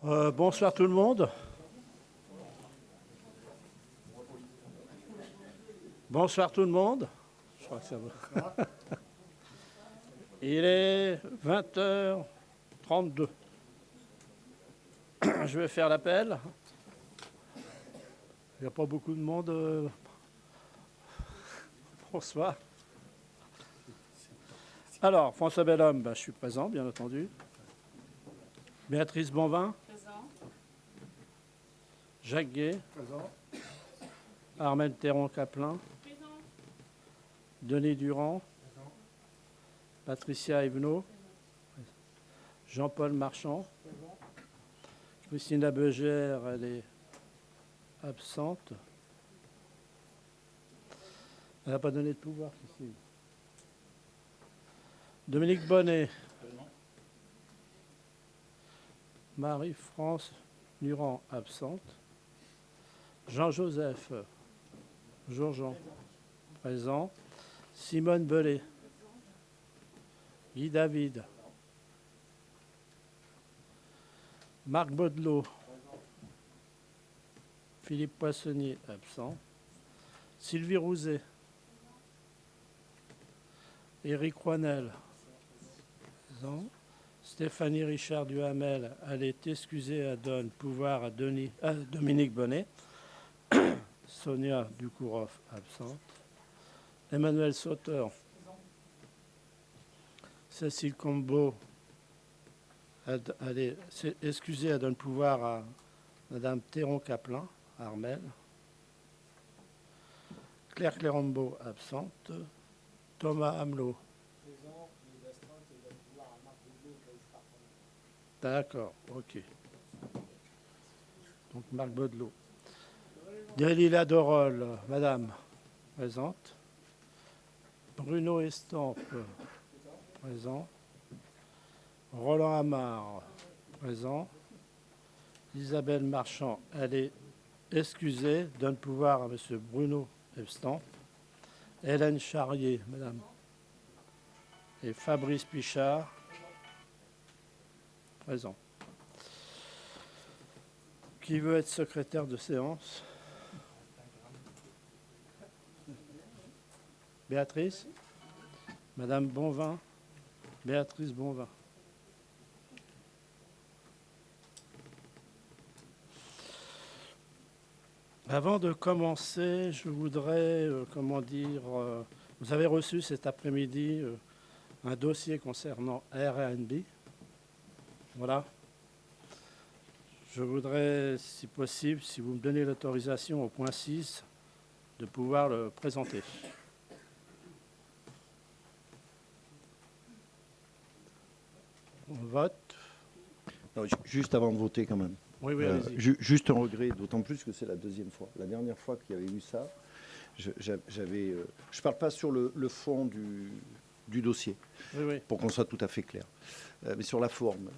Bonsoir tout le monde. Bonsoir tout le monde. Je crois que ça va. Il est 20h32. Je vais faire l'appel. Il n'y a pas beaucoup de monde. Bonsoir. Alors, François Bellhomme, je suis présent, bien entendu. Béatrice Bonvin. Présent. Jacques Gay. Présent. Armel Théron-Caplin. Présent. Denis Durand. Présent. Patricia Evenot. Jean-Paul Marchand. Présent. Christina Beugère, elle est absente. Elle n'a pas donné de pouvoir, Christine. Dominique Bonnet. Présent. Marie-France Durand, absente. Jean-Joseph Jourjean, présent. Simone Bellet. Guy David. Marc Baudelot. Philippe Poissonnier, absent. Sylvie Rouzet. Éric Rouanel, présent. Stéphanie Richard Duhamel, elle est excusée, elle donne pouvoir à Dominique Bonnet. Sonia Ducourov, absente. Emmanuel Sauteur. Cécile Combeau, elle est excusée, elle donne pouvoir à Madame Théron-Caplin, Armel. Claire Clérambeau, absente. Thomas Hamelot. Présent. Il est d'astreinte et donne pouvoir à Marc Baudelot qui est partant. D'accord, ok. Donc Marc Baudelot. Dalila Dorol, Madame, présente. Bruno Estampe, présent. Roland Amar, présent. Isabelle Marchand, elle est excusée, donne pouvoir à M. Bruno Estampe. Hélène Charrier, Madame. Et Fabrice Pichard, présent. Qui veut être secrétaire de séance? Béatrice? Madame Bonvin? Béatrice Bonvin. Avant de commencer, je voudrais, vous avez reçu cet après-midi un dossier concernant Airbnb. Voilà. Je voudrais, si possible, si vous me donnez l'autorisation au point 6, de pouvoir le présenter. On vote. Non, juste avant de voter quand même. Oui, allez-y. Juste un regret, d'autant plus que c'est la deuxième fois. La dernière fois qu'il y avait eu ça, je ne parle pas sur le fond du dossier, Oui. pour qu'on soit tout à fait clair, mais sur la forme.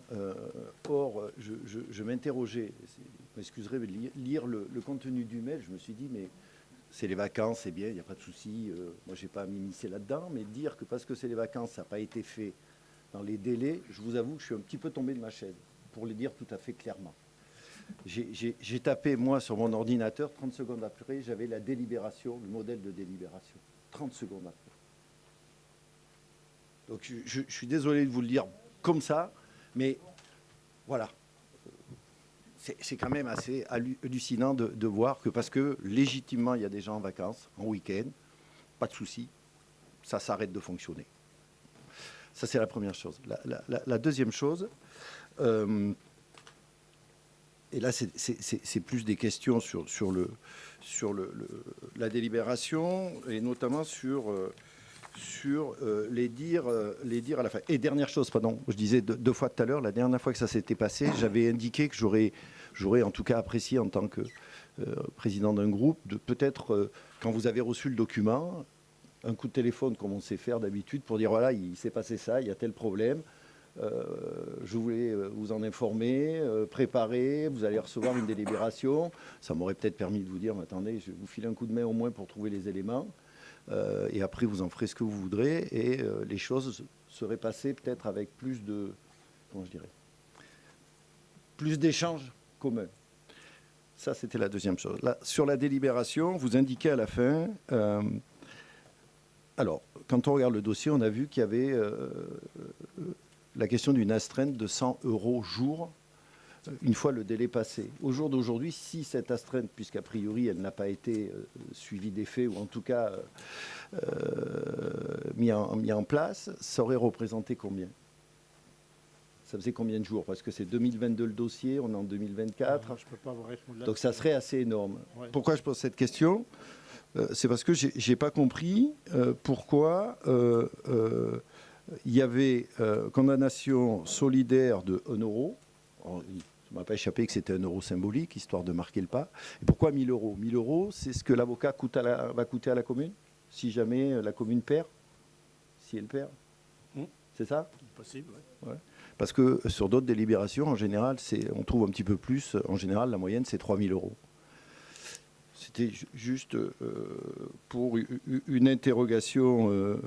Or, je m'interrogeais, vous m'excuserez, mais lire le contenu du mail, je me suis dit, mais c'est les vacances, c'est bien, il n'y a pas de souci, moi je n'ai pas à m'immiscer là-dedans, mais dire que parce que c'est les vacances, ça n'a pas été fait dans les délais, je vous avoue que je suis un petit peu tombé de ma chaise, pour le dire tout à fait clairement. J'ai tapé, moi, sur mon ordinateur, 30 secondes après, j'avais la délibération, le modèle de délibération. 30 secondes après. Donc, je suis désolé de vous le dire comme ça, mais voilà. C'est quand même assez hallucinant de voir que, parce que, légitimement, il y a des gens en vacances, en week-end, pas de souci, ça s'arrête de fonctionner. Ça, c'est la première chose. La deuxième chose... et là, c'est plus des questions sur la délibération et notamment sur les dires à la fin. Et dernière chose, pardon, je disais deux fois tout à l'heure, la dernière fois que ça s'était passé, j'avais indiqué que j'aurais en tout cas apprécié en tant que président d'un groupe, de peut-être, quand vous avez reçu le document, un coup de téléphone comme on sait faire d'habitude pour dire voilà, il s'est passé ça, il y a tel problème. Je voulais vous en informer, préparer, vous allez recevoir une délibération. Ça m'aurait peut-être permis de vous dire, mais attendez, je vais vous filer un coup de main au moins pour trouver les éléments. Et après, vous en ferez ce que vous voudrez. Et les choses seraient passées peut-être avec plus de, comment je dirais, plus d'échanges communs. Ça, c'était la deuxième chose. Là, sur la délibération, vous indiquez à la fin... alors, quand on regarde le dossier, on a vu qu'il y avait la question d'une astreinte de 100 € jour, une fois le délai passé. Au jour d'aujourd'hui, si cette astreinte, puisqu'a priori elle n'a pas été suivie des faits, ou en tout cas mis en place, ça aurait représenté combien? Ça faisait combien de jours? Parce que c'est 2022 le dossier, on est en 2024. Je ne peux pas vous répondre là. Donc ça serait assez énorme. Ouais. Pourquoi je pose cette question? C'est parce que je n'ai pas compris pourquoi il y avait condamnation solidaire de 1 €. Alors, il ne m'a pas échappé que c'était 1 € symbolique, histoire de marquer le pas. Et pourquoi 1 000 €? 1 000 €, c'est ce que l'avocat va coûter à la commune, si jamais la commune perd, si elle perd. C'est ça? Possible, ouais. Parce que sur d'autres délibérations, en général, on trouve un petit peu plus. En général, la moyenne, c'est 3 000 €. C'était juste pour une interrogation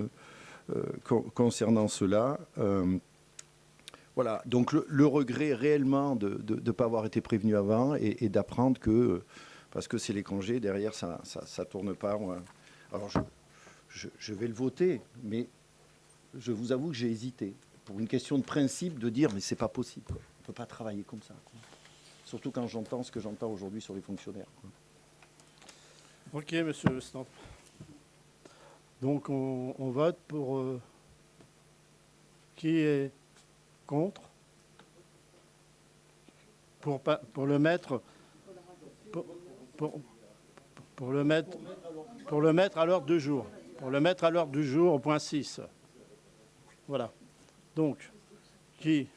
concernant cela. Voilà, donc le regret réellement de ne pas avoir été prévenu avant et d'apprendre que, parce que c'est les congés, derrière ça ne tourne pas. Alors je vais le voter, mais je vous avoue que j'ai hésité, pour une question de principe, de dire mais c'est pas possible, quoi. On ne peut pas travailler comme ça, quoi. Surtout quand j'entends ce que j'entends aujourd'hui sur les fonctionnaires, quoi. Ok, monsieur Stamp. Donc on vote pour qui est contre, pour le mettre pour le mettre à l'ordre du jour. Pour le mettre à l'ordre du jour au point 6. Voilà. Donc, qui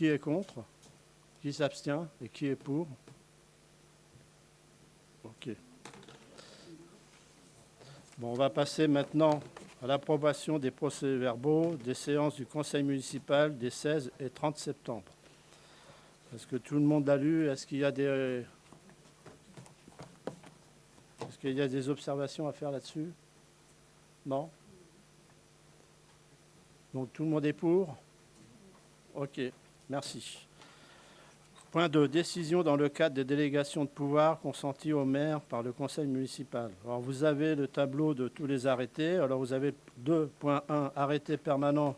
est contre, qui s'abstient et qui est pour? Ok. Bon, on va passer maintenant à l'approbation des procès-verbaux des séances du Conseil municipal des 16 et 30 septembre. Est-ce que tout le monde l'a lu? Est-ce qu'il y a des observations à faire là-dessus? Non? Donc tout le monde est pour? Ok, merci. Point 2. Décision dans le cadre des délégations de pouvoir consenties au maire par le conseil municipal. Alors vous avez le tableau de tous les arrêtés. Alors vous avez 2.1 arrêté permanent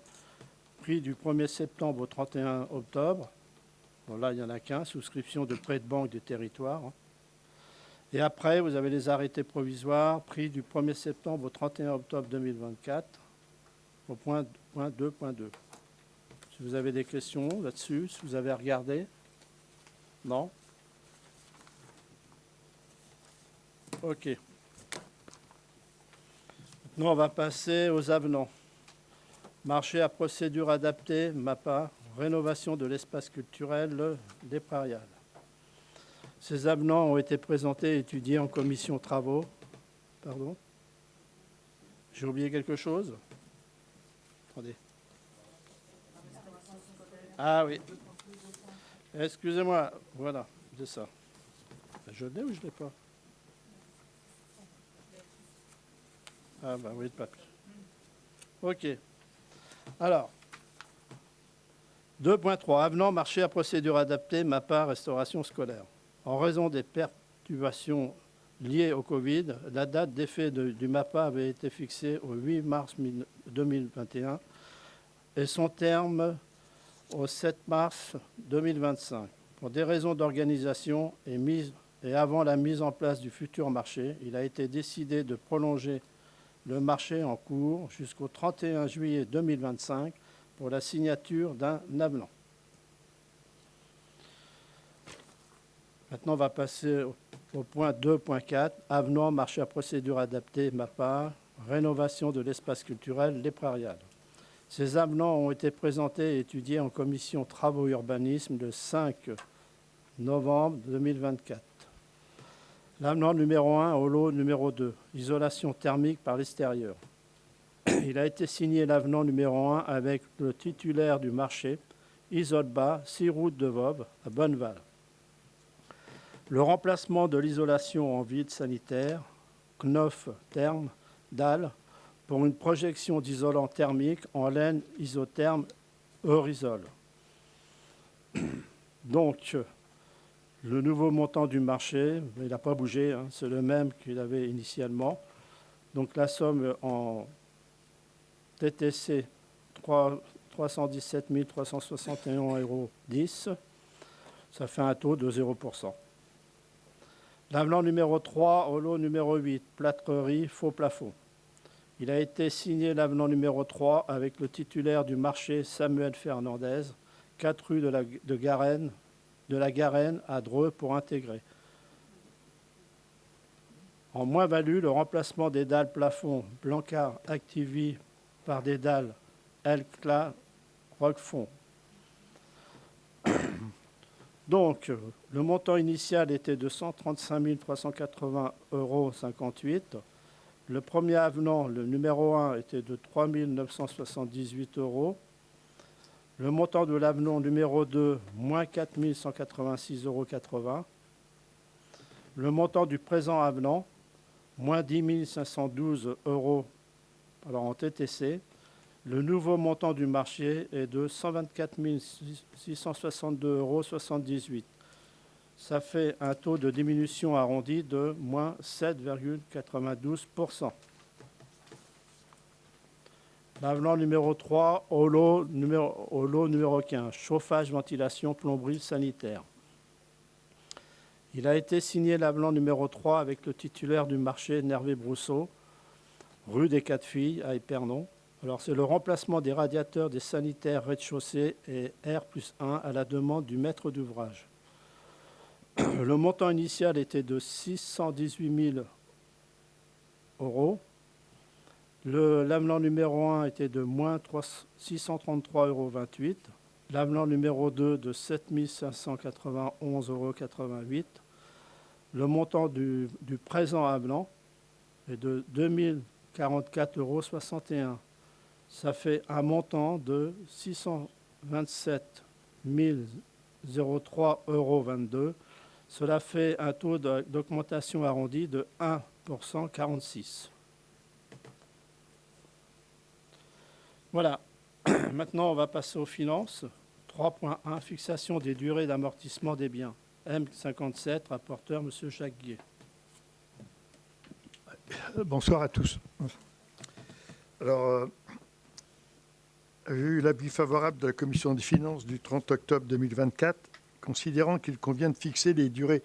pris du 1er septembre au 31 octobre. Bon, là, il n'y en a qu'un, souscription de prêt de banque du territoire. Et après, vous avez les arrêtés provisoires pris du 1er septembre au 31 octobre 2024 au point 2.2. Si vous avez des questions là-dessus, si vous avez regardé. Non? Ok. Maintenant, on va passer aux avenants. Marché à procédure adaptée, MAPA, rénovation de l'espace culturel des Prairiales. Ces avenants ont été présentés et étudiés en commission travaux. Pardon? J'ai oublié quelque chose? Attendez. Ah oui. Excusez-moi, voilà, c'est ça. Je l'ai ou je ne l'ai pas? Ah ben oui, pas plus. Ok. Alors, 2.3. Avenant marché à procédure adaptée, MAPA, restauration scolaire. En raison des perturbations liées au Covid, la date d'effet du MAPA avait été fixée au 8 mars 2021 et son terme au 7 mars 2025. Pour des raisons d'organisation et avant la mise en place du futur marché, il a été décidé de prolonger le marché en cours jusqu'au 31 juillet 2025 pour la signature d'un avenant. Maintenant, on va passer au point 2.4, avenant marché à procédure adaptée MAPA, rénovation de l'espace culturel Les Prairiales. Ces avenants ont été présentés et étudiés en commission travaux urbanisme le 5 novembre 2024. L'avenant numéro 1 au lot numéro 2, isolation thermique par l'extérieur. Il a été signé l'avenant numéro 1 avec le titulaire du marché, Isolba, 6 route de Voves, à Bonneval. Le remplacement de l'isolation en vide sanitaire, Knof Therme, dalle, pour une projection d'isolant thermique en laine isotherme Eurisol. Donc, le nouveau montant du marché, il n'a pas bougé, hein, c'est le même qu'il avait initialement. Donc la somme en TTC, 317 361,10 €, ça fait un taux de 0%. L'avenant numéro 3 au lot numéro 8, plâtrerie, faux plafond. Il a été signé l'avenant numéro 3 avec le titulaire du marché Samuel Fernandez, 4 rue de la Garenne à Dreux pour intégrer. En moins-value, le remplacement des dalles plafond Blancard Activi par des dalles Elcla Roquefond. Donc, le montant initial était de 135 380,58 €. Le premier avenant, le numéro 1, était de 3 978 €. Le montant de l'avenant numéro 2, moins 4 186,80 €. Le montant du présent avenant, moins 10 512 € alors en TTC. Le nouveau montant du marché est de 124 662,78 €. Ça fait un taux de diminution arrondi de moins 7,92%. L'avenant numéro 3 au lot numéro 15, chauffage, ventilation, plomberie, sanitaire. Il a été signé l'avenant numéro 3 avec le titulaire du marché Nervé Brousseau, rue des 4 Filles à Épernon. Alors, c'est le remplacement des radiateurs des sanitaires rez-de-chaussée et R+1 à la demande du maître d'ouvrage. Le montant initial était de 618 000 €. L'avenant numéro 1 était de moins 633,28 €. L'avenant numéro 2 de 7 591,88 €. Le montant du présent avenant est de 2 044,61 €. Ça fait un montant de 627 003,22 €. Cela fait un taux d'augmentation arrondi de 1,46 %. Voilà. Maintenant, on va passer aux finances. 3.1, fixation des durées d'amortissement des biens. M57, rapporteur, M. Jacques Guier. Bonsoir à tous. Alors, j'ai eu l'avis favorable de la Commission des finances du 30 octobre 2024, considérant qu'il convient de fixer les durées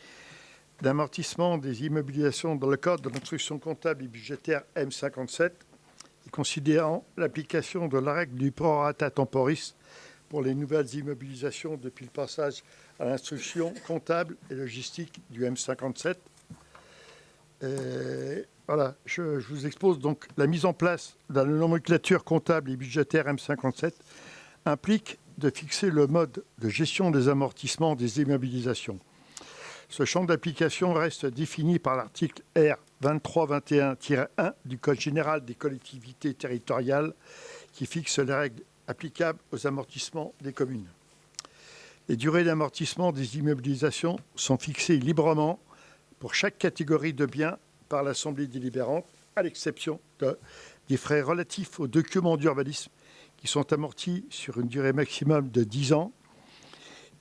d'amortissement des immobilisations dans le cadre de l'instruction comptable et budgétaire M57 et considérant l'application de la règle du prorata temporis pour les nouvelles immobilisations depuis le passage à l'instruction comptable et logistique du M57. Voilà, je vous expose donc la mise en place de la nomenclature comptable et budgétaire M57 implique de fixer le mode de gestion des amortissements des immobilisations. Ce champ d'application reste défini par l'article R 2321-1 du Code général des collectivités territoriales qui fixe les règles applicables aux amortissements des communes. Les durées d'amortissement des immobilisations sont fixées librement pour chaque catégorie de biens par l'Assemblée délibérante, à l'exception des frais relatifs aux documents d'urbanisme qui sont amortis sur une durée maximum de 10 ans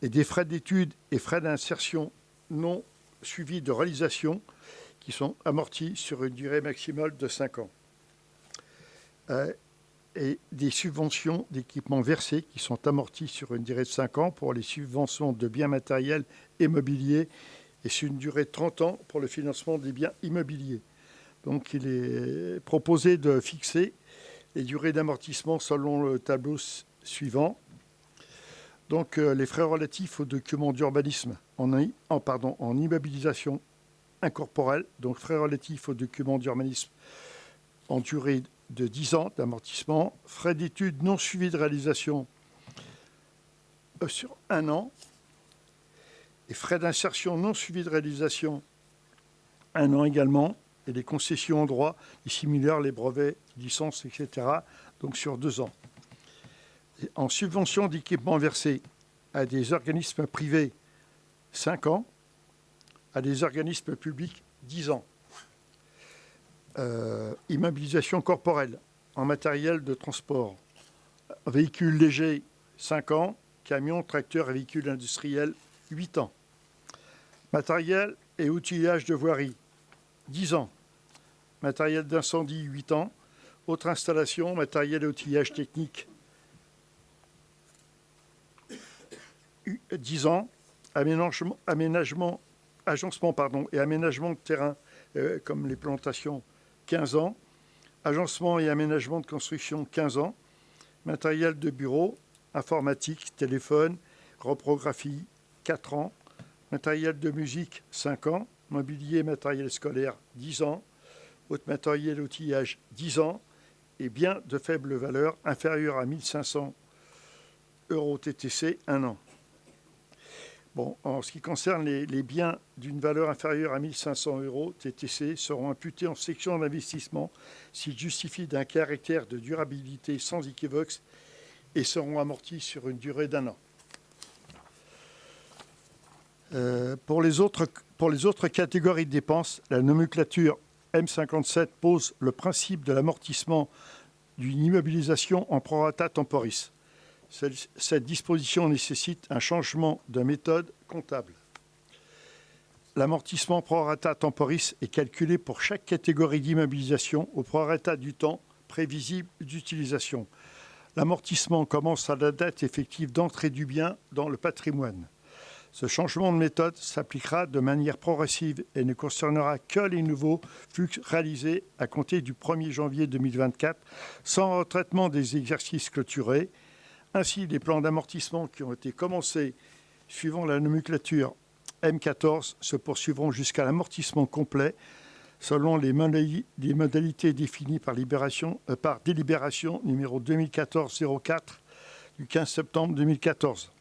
et des frais d'études et frais d'insertion non suivis de réalisation qui sont amortis sur une durée maximale de 5 ans. Et des subventions d'équipement versées qui sont amorties sur une durée de 5 ans pour les subventions de biens matériels et mobiliers et sur une durée de 30 ans pour le financement des biens immobiliers. Donc il est proposé de fixer les durées d'amortissement selon le tableau suivant. Donc les frais relatifs aux documents d'urbanisme en immobilisation incorporelle, donc frais relatifs aux documents d'urbanisme en durée de 10 ans d'amortissement, frais d'études non suivis de réalisation sur 1 an, et frais d'insertion non suivis de réalisation 1 an également, et les concessions en droit, les similaires, les brevets, licences, etc., donc sur 2 ans. Et en subvention d'équipement versé à des organismes privés, 5 ans, à des organismes publics, 10 ans. Immobilisation corporelle en matériel de transport, véhicules légers, 5 ans, camions, tracteurs et véhicules industriels, 8 ans. Matériel et outillage de voirie, 10 ans. Matériel d'incendie, 8 ans. Autre installation, matériel et outillage technique, 10 ans. Agencement et aménagement de terrain, comme les plantations, 15 ans. Agencement et aménagement de construction, 15 ans. Matériel de bureau, informatique, téléphone, reprographie, 4 ans. Matériel de musique, 5 ans. Mobilier et matériel scolaire, 10 ans. Autre matériel outillage, 10 ans. Et biens de faible valeur, inférieurs à 1 500 € TTC, 1 an. Bon, en ce qui concerne les biens d'une valeur inférieure à 1 500 € TTC seront imputés en section d'investissement s'ils justifient d'un caractère de durabilité sans équivoque et seront amortis sur une durée d'1 an. Pour les autres catégories de dépenses, la nomenclature M57 pose le principe de l'amortissement d'une immobilisation en prorata temporis. Cette disposition nécessite un changement de méthode comptable. L'amortissement prorata temporis est calculé pour chaque catégorie d'immobilisation au prorata du temps prévisible d'utilisation. L'amortissement commence à la date effective d'entrée du bien dans le patrimoine. Ce changement de méthode s'appliquera de manière progressive et ne concernera que les nouveaux flux réalisés à compter du 1er janvier 2024, sans retraitement des exercices clôturés. Ainsi, les plans d'amortissement qui ont été commencés suivant la nomenclature M14 se poursuivront jusqu'à l'amortissement complet selon les modalités définies par délibération numéro 2014-04 du 15 septembre 2014.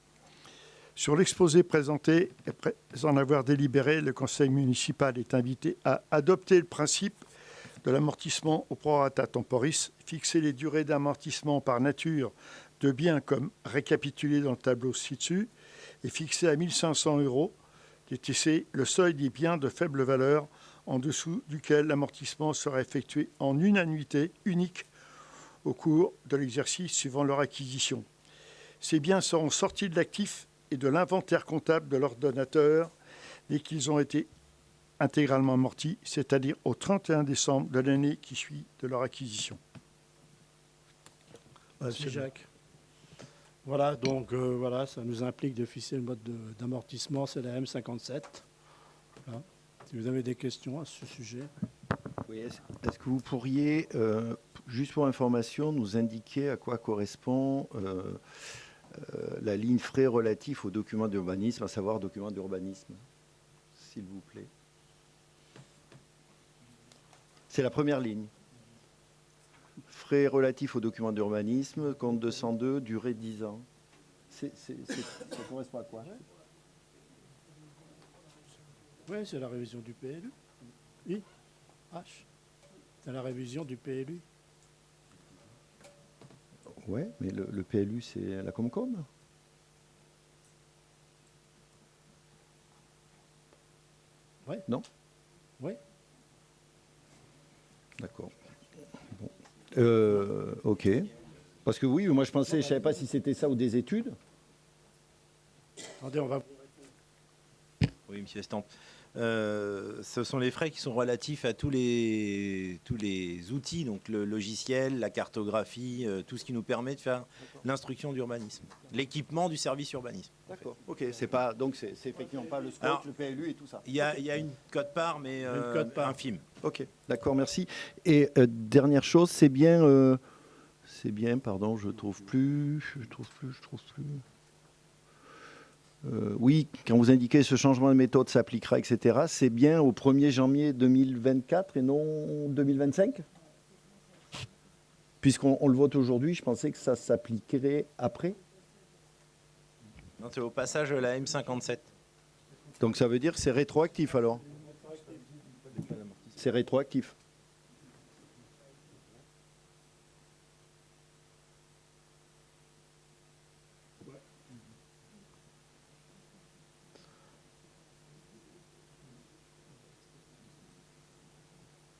Sur l'exposé présenté, après en avoir délibéré, le conseil municipal est invité à adopter le principe de l'amortissement au prorata temporis, fixer les durées d'amortissement par nature de biens comme récapitulé dans le tableau ci-dessus, et fixer à 1 500 € TTC le seuil des biens de faible valeur en dessous duquel l'amortissement sera effectué en une annuité unique au cours de l'exercice suivant leur acquisition. Ces biens seront sortis de l'actif et de l'inventaire comptable de leur donateur dès qu'ils ont été intégralement amortis, c'est-à-dire au 31 décembre de l'année qui suit de leur acquisition. Merci Jacques. Voilà, donc voilà, ça nous implique de fixer le mode d'amortissement, c'est la M57. Voilà. Si vous avez des questions à ce sujet. Oui, est-ce que vous pourriez, juste pour information, nous indiquer à quoi correspond la ligne frais relatif aux documents d'urbanisme, à savoir documents d'urbanisme, s'il vous plaît? C'est la première ligne. Frais relatifs aux documents d'urbanisme, compte 202, durée 10 ans. Ça correspond à quoi? Oui, c'est la révision du PLU. I, H. C'est la révision du PLU. Oui, mais le PLU, c'est la Comcom. Oui. Non? Oui. D'accord. Bon. Ok. Parce que oui, moi je pensais, je ne savais pas si c'était ça ou des études. Attendez, on va... Oui, monsieur Estampe. Ce sont les frais qui sont relatifs à tous les outils, donc le logiciel, la cartographie, tout ce qui nous permet de faire l'instruction d'urbanisme, l'équipement du service urbanisme. D'accord. Ok. C'est pas donc c'est effectivement pas le SCOT, Alors, le PLU et tout ça. Il y a une cote-part, mais infime. Ok. D'accord. Merci. Et dernière chose, c'est bien, pardon, je trouve plus. Oui, quand vous indiquez ce changement de méthode s'appliquera, etc., c'est bien au 1er janvier 2024 et non 2025? Puisqu'on le vote aujourd'hui, je pensais que ça s'appliquerait après. Non, c'est au passage de la M57. Donc ça veut dire que c'est rétroactif alors? C'est rétroactif.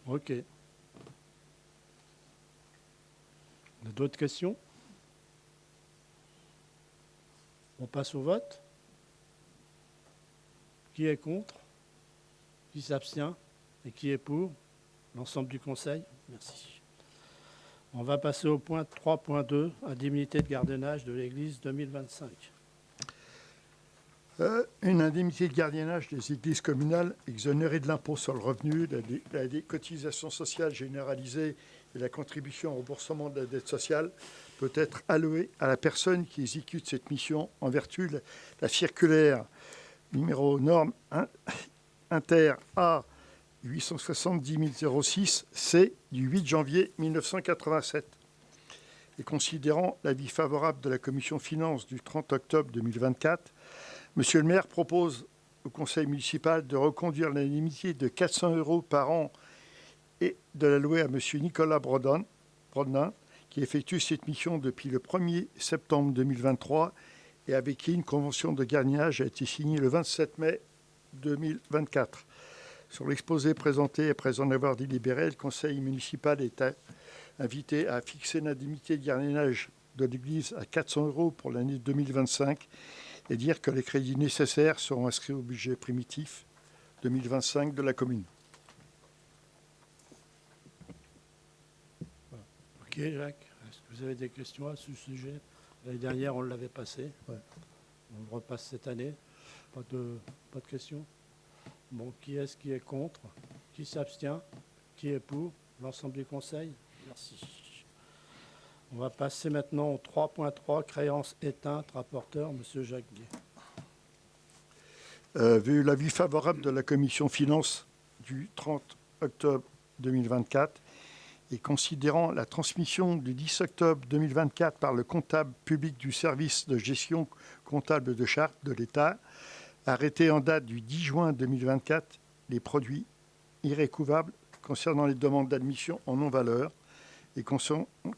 Ok. On a d'autres questions? On passe au vote. Qui est contre? Qui s'abstient? Et qui est pour? L'ensemble du Conseil? Merci. On va passer au point 3.2, indemnité de gardiennage de l'Église 2025. Une indemnité de gardiennage des églises communales exonérée de l'impôt sur le revenu, la cotisation sociale généralisée et la contribution au remboursement de la dette sociale peut être allouée à la personne qui exécute cette mission en vertu de la circulaire numéro norme inter A 870 006 C du 8 janvier 1987. Et considérant l'avis favorable de la Commission Finances du 30 octobre 2024, Monsieur le maire propose au conseil municipal de reconduire l'indemnité de 400 € par an et de la louer à Monsieur Nicolas Brodin, qui effectue cette mission depuis le 1er septembre 2023 et avec qui une convention de gardiennage a été signée le 27 mai 2024. Sur l'exposé présenté et après en avoir délibéré, le conseil municipal est invité à fixer l'indemnité de gardiennage de l'Église à 400 € pour l'année 2025 et dire que les crédits nécessaires seront inscrits au budget primitif 2025 de la commune. Ok, Jacques, est-ce que vous avez des questions à ce sujet? L'année dernière, on l'avait passé. Ouais. On le repasse cette année. Pas de questions? Bon, qui est-ce qui est contre? Qui s'abstient? Qui est pour? L'ensemble du conseil? Merci. On va passer maintenant au 3.3, créance éteinte, rapporteur, M. Jacques Guay. Vu l'avis favorable de la commission finances du 30 octobre 2024 et considérant la transmission du 10 octobre 2024 par le comptable public du service de gestion comptable de charte de l'État, arrêté en date du 10 juin 2024, les produits irrécouvrables concernant les demandes d'admission en non-valeur et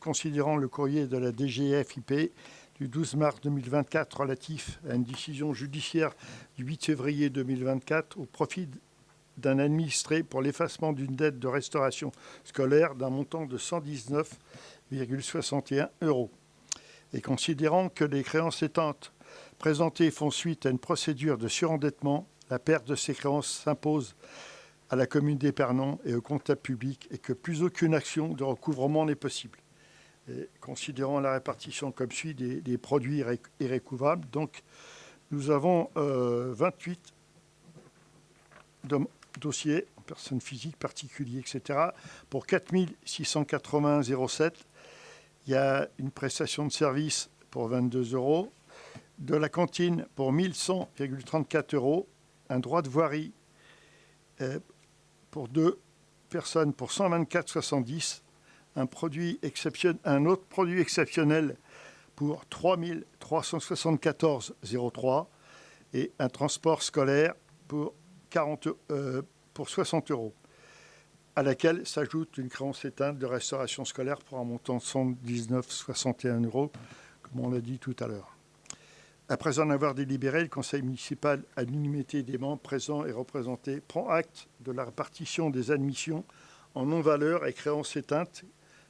considérant le courrier de la DGFiP du 12 mars 2024 relatif à une décision judiciaire du 8 février 2024 au profit d'un administré pour l'effacement d'une dette de restauration scolaire d'un montant de 119,61 €. Et considérant que les créances éteintes présentées font suite à une procédure de surendettement, la perte de ces créances s'impose à la commune d'Épernon et au comptable public et que plus aucune action de recouvrement n'est possible. Et considérant la répartition comme suit des produits irrécouvrables, donc nous avons 28 dossiers, personnes physiques, particuliers, etc. pour 4 680,07 €. Il y a une prestation de service pour 22 €, de la cantine pour 1100,34 €, un droit de voirie pour 2 personnes pour 124,70 €, un autre produit exceptionnel pour 3 374,03 € et un transport scolaire pour 60 €, à laquelle s'ajoute une créance éteinte de restauration scolaire pour un montant de 119,61 €, comme on l'a dit tout à l'heure. Après en avoir délibéré, le conseil municipal, à l'unanimité des membres présents et représentés, prend acte de la répartition des admissions en non-valeur et créances éteintes,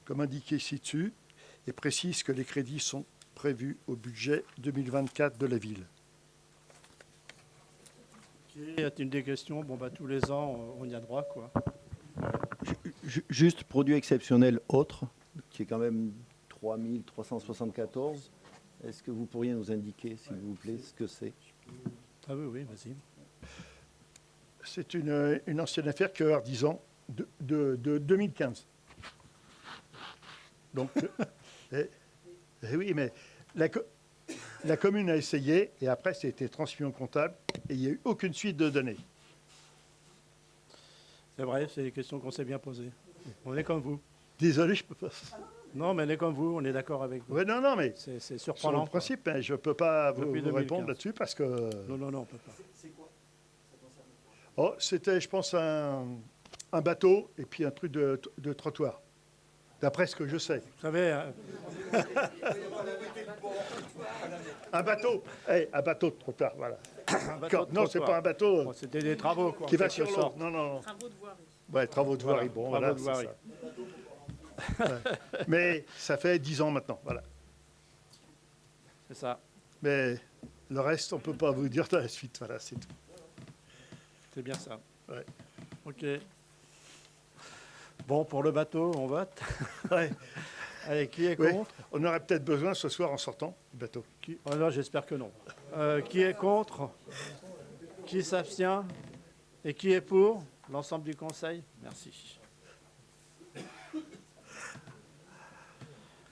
comme indiqué ci-dessus, et précise que les crédits sont prévus au budget 2024 de la ville. Y a-t-il des questions? Bon, bah, tous les ans, on y a droit, quoi. Juste produit exceptionnel autre, qui est quand même 3 374. Est-ce que vous pourriez nous indiquer, s'il vous plaît, ce que c'est? Ah oui, oui, vas-y. C'est une ancienne affaire qui a 10 ans, de 2015. Donc, oui, mais la commune a essayé et après, ça a été transmis au comptable et il n'y a eu aucune suite de données. C'est vrai, c'est des questions qu'on s'est bien posées. On est comme vous. Désolé, je peux pas. Non, mais on est comme vous, on est d'accord avec vous. Ouais, non, mais C'est sur surprenant. le principe, hein, je ne peux pas vous Depuis 2015. répondre là-dessus parce que. Non, on ne peut pas. C'est quoi? Ça concerne quoi? Oh, c'était, je pense, un bateau et puis un truc de trottoir. D'après ce que je sais. Vous savez, Un bateau de trottoir, voilà. un bateau de Non, c'est trottoir. pas un bateau Bon, c'était des travaux, quoi. qui en va quelque sur l'eau. sorte. Non, non, non. Travaux de voirie. Ouais, travaux de voirie. Voilà, Bon, travaux voilà, de c'est voirie. ça. Ouais. Mais ça fait 10 ans maintenant, voilà. C'est ça. Mais Le reste, on ne peut pas vous dire dans la suite. Voilà, c'est tout. C'est bien ça. Ouais. Ok. Bon, pour le bateau, on vote. Ouais. Allez, qui est Oui. contre? On aurait peut-être besoin ce soir en sortant du bateau. Oh non, j'espère que non. Qui est contre? Qui s'abstient? Et qui est pour? L'ensemble du Conseil? Merci.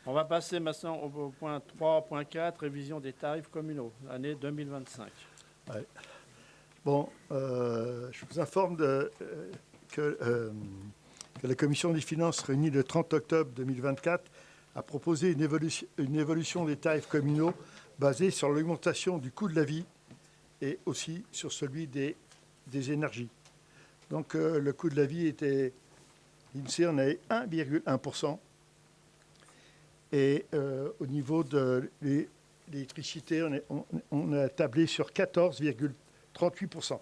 On va passer maintenant au point 3.4, révision des tarifs communaux, année 2025. Bon, je vous informe que la Commission des finances réunie le 30 octobre 2024 a proposé une évolution des tarifs communaux basée sur l'augmentation du coût de la vie et aussi sur celui des énergies. Donc le coût de la vie était, l'INSEE en avait 1,1%. Et au niveau de l'électricité, on a tablé sur 14,38%.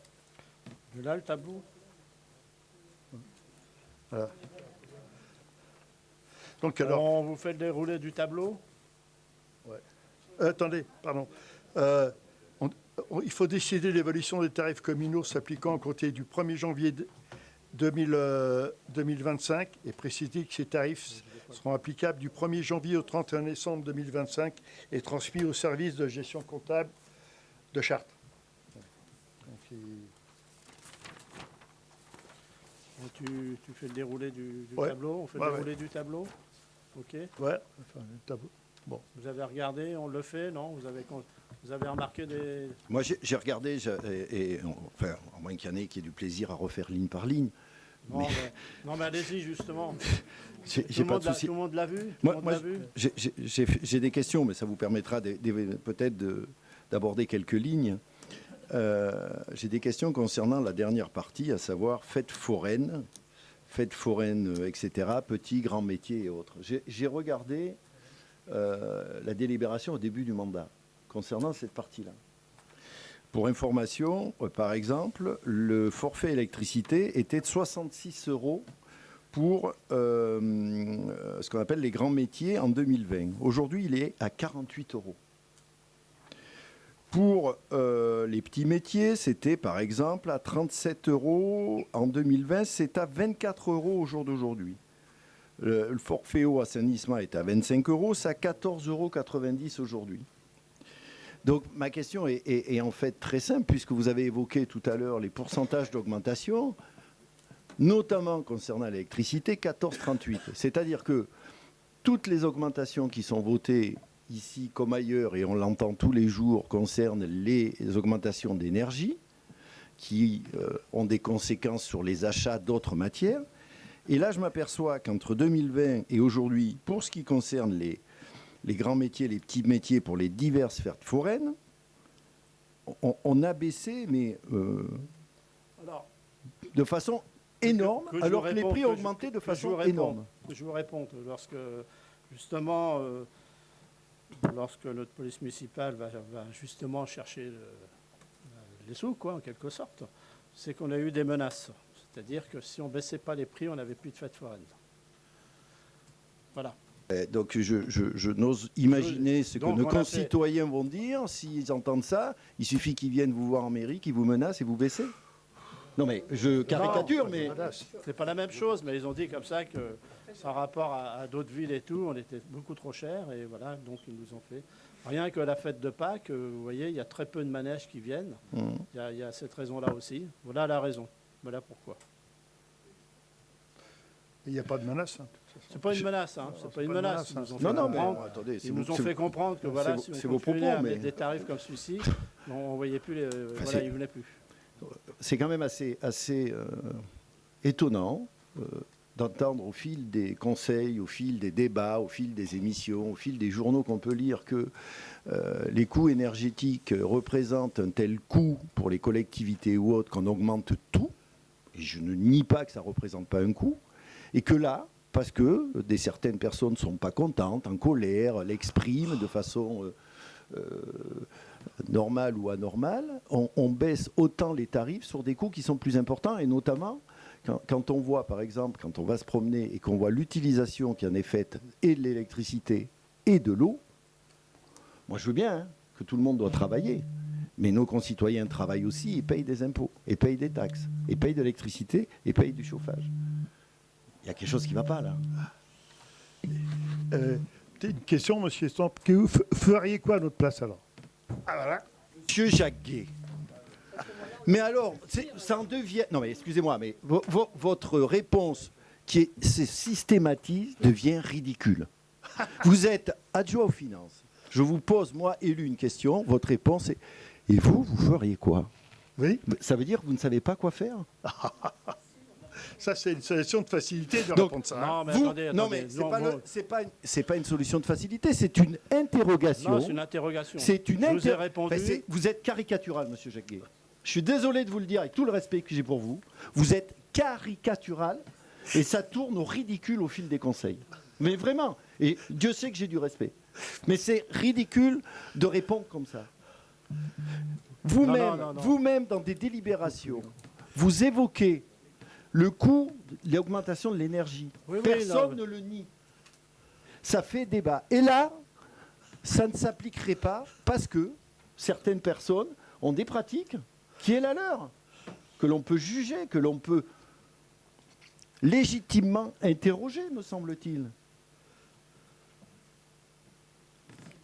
Là, le tableau? Voilà. Donc alors, On vous fait le déroulé du tableau? attendez, pardon. Il faut décider l'évolution des tarifs communaux s'appliquant à compter du 1er janvier 2025 et préciser que ces tarifs seront applicables du 1er janvier au 31 décembre 2025 et transmis au service de gestion comptable de Chartres. Donc, Tu fais le déroulé du Ouais. tableau? On fait le Ouais, déroulé du tableau? Ok. ouais, enfin, le tableau. Bon. Vous avez regardé, on le fait, non? Vous avez remarqué des... Moi, j'ai regardé, enfin, à moins qu'il y en ait qui aient du plaisir à refaire ligne par ligne. Non, mais allez-y, justement. J'ai Tout pas de souci. le monde l'a vu? Tout le Moi, monde moi, l'a vu? j'ai des questions, mais ça vous permettra peut-être d'aborder quelques lignes. J'ai des questions concernant la dernière partie, à savoir fêtes foraines, etc., petits, grands métiers et autres. J'ai regardé la délibération au début du mandat concernant cette partie-là. Pour information, par exemple, le forfait électricité était de 66 € pour ce qu'on appelle les grands métiers en 2020. Aujourd'hui, il est à 48 €. Pour les petits métiers, c'était par exemple à 37 € en 2020, c'est à 24 € au jour d'aujourd'hui. Le forfait eau assainissement est à 25 €, c'est à 14,90 € aujourd'hui. Donc ma question est en fait très simple, puisque vous avez évoqué tout à l'heure les pourcentages d'augmentation, notamment concernant l'électricité, 14,38. C'est-à-dire que toutes les augmentations qui sont votées ici comme ailleurs, et on l'entend tous les jours, concernent les augmentations d'énergie, qui ont des conséquences sur les achats d'autres matières. Et là, je m'aperçois qu'entre 2020 et aujourd'hui, pour ce qui concerne les grands métiers, les petits métiers pour les diverses fêtes foraines, on a baissé, mais Alors, de façon énorme, que je alors vous que les réponde, prix que ont je- augmenté de que je façon vous réponde, énorme. que je vous réponde, lorsque justement, lorsque notre police municipale va justement chercher les sous, quoi, en quelque sorte, c'est qu'on a eu des menaces. C'est-à-dire que si on ne baissait pas les prix, on n'avait plus de fêtes foraines. Voilà. Donc je n'ose imaginer ce que Donc, nos on a fait- concitoyens vont dire s'ils entendent ça. Il suffit qu'ils viennent vous voir en mairie, qu'ils vous menacent et vous baissez. Non mais je caricature, mais Voilà, C'est pas la même chose, mais ils ont dit comme ça que par rapport à d'autres villes et tout, on était beaucoup trop cher et voilà, donc ils nous ont fait. Rien que la fête de Pâques, vous voyez, il y a très peu de manèges qui viennent. Il y a cette raison-là aussi. Voilà la raison. Voilà pourquoi. il n'y a pas de menace. Hein, de toute façon. C'est pas une menace, hein. C'est pas une pas une menace. menace, Ils nous ont hein. fait non, non, mais comprendre- attendez, Ils nous ont fait comprendre que voilà, si c'est on vos continuait propos, à mais mettre des tarifs comme celui-ci, on ne voyait plus les. Voilà, c'est- ils venaient plus. c'est quand même assez étonnant d'entendre au fil des conseils, au fil des débats, au fil des émissions, au fil des journaux qu'on peut lire que les coûts énergétiques représentent un tel coût pour les collectivités ou autres qu'on augmente tout. Et je ne nie pas que ça ne représente pas un coût. Et que là, parce que certaines personnes ne sont pas contentes, en colère, l'expriment de façon normale ou anormale, on baisse autant les tarifs sur des coûts qui sont plus importants, et notamment quand on voit, par exemple, quand on va se promener et qu'on voit l'utilisation qui en est faite et de l'électricité et de l'eau. Moi, je veux bien que tout le monde doit travailler, Mais nos concitoyens travaillent aussi et payent des impôts, et payent des taxes, et payent de l'électricité, et payent du chauffage. Il y a quelque chose qui ne va pas là. Une question, monsieur Estampe. Que vous feriez quoi à notre place alors? Ah, voilà. Monsieur Jacques Gay. Mais alors, ça en devient... Non mais excusez-moi, mais votre réponse qui se systématise devient ridicule. Vous êtes adjoint aux finances. Je vous pose, moi, élu, une question. Votre réponse est... Et vous feriez quoi? Oui. Ça veut dire que vous ne savez pas quoi faire? Ça, c'est une solution de facilité de Donc, répondre ça. Non, mais Vous- attendez, non, attendez. mais Non, c'est pas une solution de facilité, c'est une interrogation. non, c'est une interrogation. C'est une Je vous ai inter- répondu. Ben, vous êtes caricatural, monsieur Jacquet. Je suis désolé de vous le dire avec tout le respect que j'ai pour vous. Vous êtes caricatural et ça tourne au ridicule au fil des conseils. Mais vraiment. Et Dieu sait que j'ai du respect. Mais c'est ridicule de répondre comme ça. Vous-même, non. vous-même dans des délibérations, vous évoquez le coût, l'augmentation de l'énergie. Oui, oui, Personne non, ne le nie. Ça fait débat. Et là, ça ne s'appliquerait pas parce que certaines personnes ont des pratiques qui est la leur, que l'on peut juger, que l'on peut légitimement interroger, me semble-t-il.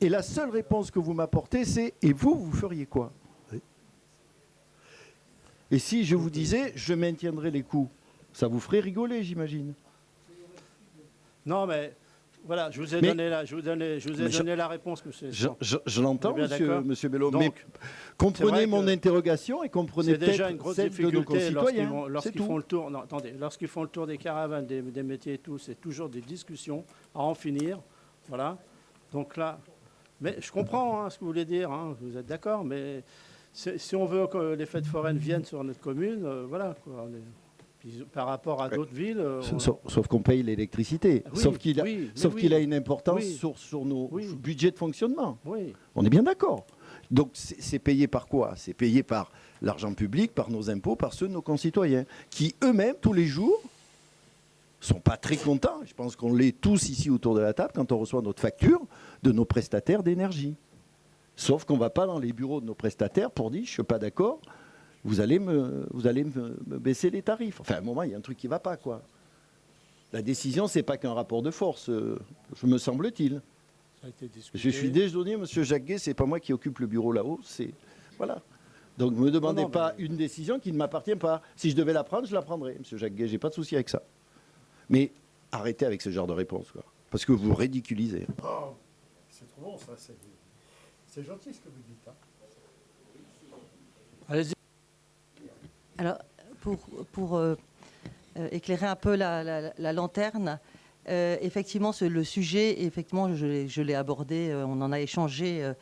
Et la seule réponse que vous m'apportez, c'est « Et vous feriez quoi ?» Et si je vous disais « Je maintiendrai les coûts », ça vous ferait rigoler, j'imagine. Non, mais voilà, je vous ai Mais- donné la réponse, monsieur. Je l'entends, On est bien d'accord. monsieur Bello, Donc, mais comprenez c'est vrai mon que interrogation et comprenez C'est déjà peut-être une grosse celle de nos difficulté concitoyens. C'est lorsqu'ils tout. font le tour. Non, attendez, lorsqu'ils font le tour des caravanes, des métiers et tout, c'est toujours des discussions à en finir. Voilà. Donc là, mais je comprends ce que vous voulez dire. Vous êtes d'accord, mais si on veut que les fêtes foraines viennent sur notre commune, voilà. Quoi, puis par rapport à d'autres villes. Sauf qu'on paye l'électricité. Oui, sauf qu'il a, oui, mais sauf oui. qu'il a une importance Oui. sur nos Oui. budgets de fonctionnement. Oui. On est bien d'accord. Donc c'est payé par quoi? C'est payé par l'argent public, par nos impôts, par ceux de nos concitoyens, qui eux-mêmes, tous les jours, sont pas très contents. Je pense qu'on l'est tous ici autour de la table quand on reçoit notre facture de nos prestataires d'énergie. Sauf qu'on ne va pas dans les bureaux de nos prestataires pour dire « je ne suis pas d'accord, vous allez me baisser les tarifs ». Enfin, à un moment, il y a un truc qui ne va pas, quoi. La décision, ce n'est pas qu'un rapport de force, me semble-t-il. Ça a été discuté. Je suis désolé, monsieur Jacquet, ce n'est pas moi qui occupe le bureau là-haut. Voilà. Donc ne me demandez Non, pas mais- une décision qui ne m'appartient pas. Si je devais la prendre, je la prendrais, monsieur Jacquet. Je n'ai pas de souci avec ça. Mais arrêtez avec ce genre de réponse, quoi. Parce que vous ridiculisez. Oh, c'est trop bon, ça. C'est gentil ce que vous dites. Allez-y. Alors, pour éclairer un peu la lanterne, effectivement, le sujet, effectivement, je l'ai abordé, on en a échangé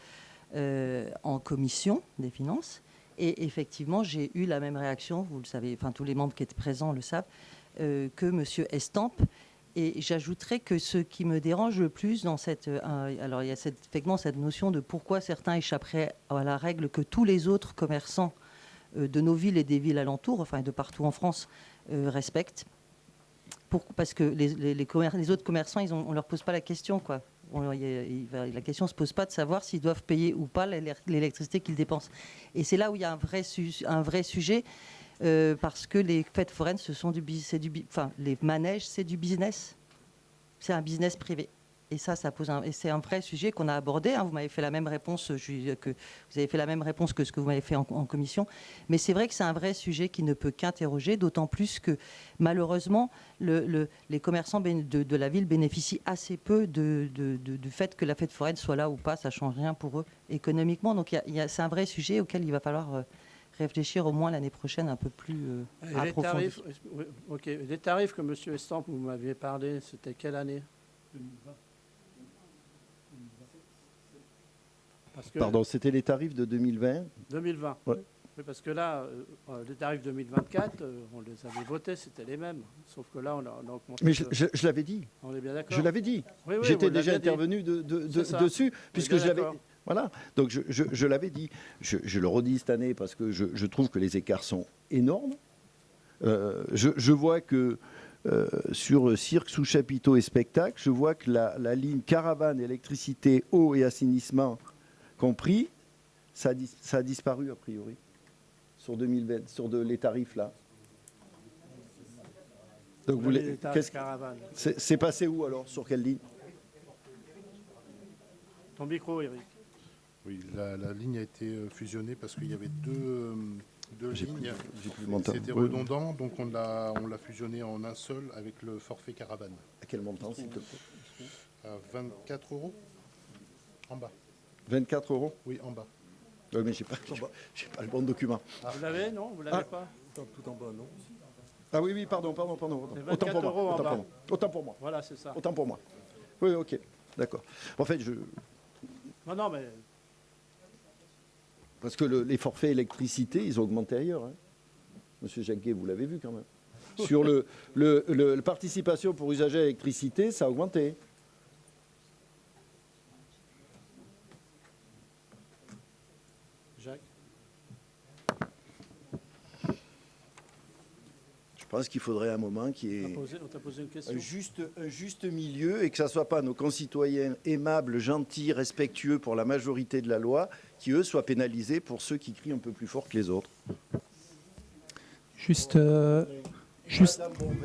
en commission des finances. Et effectivement, j'ai eu la même réaction, vous le savez, enfin tous les membres qui étaient présents le savent, que M. Estampe. Et j'ajouterais que ce qui me dérange le plus dans cette... alors il y a effectivement cette notion de pourquoi certains échapperaient à la règle que tous les autres commerçants de nos villes et des villes alentours, enfin de partout en France, respectent. Parce que les autres commerçants, on ne leur pose pas la question, quoi. La question ne se pose pas de savoir s'ils doivent payer ou pas l'électricité qu'ils dépensent. Et c'est là où il y a un vrai sujet, parce que les fêtes foraines, les manèges, c'est du business. C'est un business privé. Et ça pose et c'est un vrai sujet qu'on a abordé. Vous m'avez fait la même réponse vous avez fait la même réponse que ce que vous m'avez fait en commission. Mais c'est vrai que c'est un vrai sujet qui ne peut qu'interroger, d'autant plus que malheureusement, les commerçants de la ville bénéficient assez peu du fait que la fête foraine soit là ou pas. Ça ne change rien pour eux économiquement. Donc c'est un vrai sujet auquel il va falloir réfléchir au moins l'année prochaine un peu plus approfondi. Les tarifs que M. Estampe, vous m'aviez parlé, c'était quelle année? 2020. Parce que Pardon, c'était les tarifs de 2020. 2020. Ouais. Oui, parce que là, les tarifs 2024, on les avait votés, c'était les mêmes. Sauf que là, on a augmenté. Mais je l'avais dit. On est bien d'accord. Je l'avais dit. Oui, oui, J'étais vous déjà l'aviez dit. intervenu C'est ça. dessus, puisque bien je l'avais. d'accord. Voilà. Donc je l'avais dit. Je le redis cette année parce que je trouve que les écarts sont énormes. Je vois que sur cirque, sous-chapiteaux et spectacles, je vois que la ligne caravane, électricité, eau et assainissement compris Ça a disparu, a priori, sur 2020, sur les tarifs, là. Donc, Les tarifs caravane. c'est passé où, alors? Sur quelle ligne? Ton micro, Eric. Oui, la ligne a été fusionnée parce qu'il y avait deux lignes. J'ai plus le montant. C'était Oui. redondant, donc on l'a fusionné en un seul avec le forfait caravane. À quel montant, s'il te plaît? À 24 € en bas. 24 €? Oui, en bas. Oui, mais j'ai pas le bon document. Vous l'avez, non? Vous l'avez pas? Tout en bas, non? Ah oui, pardon. C'est Autant 24 pour moi. € en bas. Autant pour moi. Voilà, c'est ça. Autant pour moi. Oui, ok. D'accord. En fait, Non, mais parce que les forfaits électricité, ils ont augmenté ailleurs. Hein. Monsieur Jacquet, vous l'avez vu quand même. Sur la participation pour usagers à l'électricité, ça a augmenté. Jacques, Je pense qu'il faudrait un moment qui est on t'a posé une question. un juste milieu et que ça ne soit pas nos concitoyens aimables, gentils, respectueux pour la majorité de la loi, qui eux soient pénalisés pour ceux qui crient un peu plus fort que les autres. Juste, Madame Bonvin,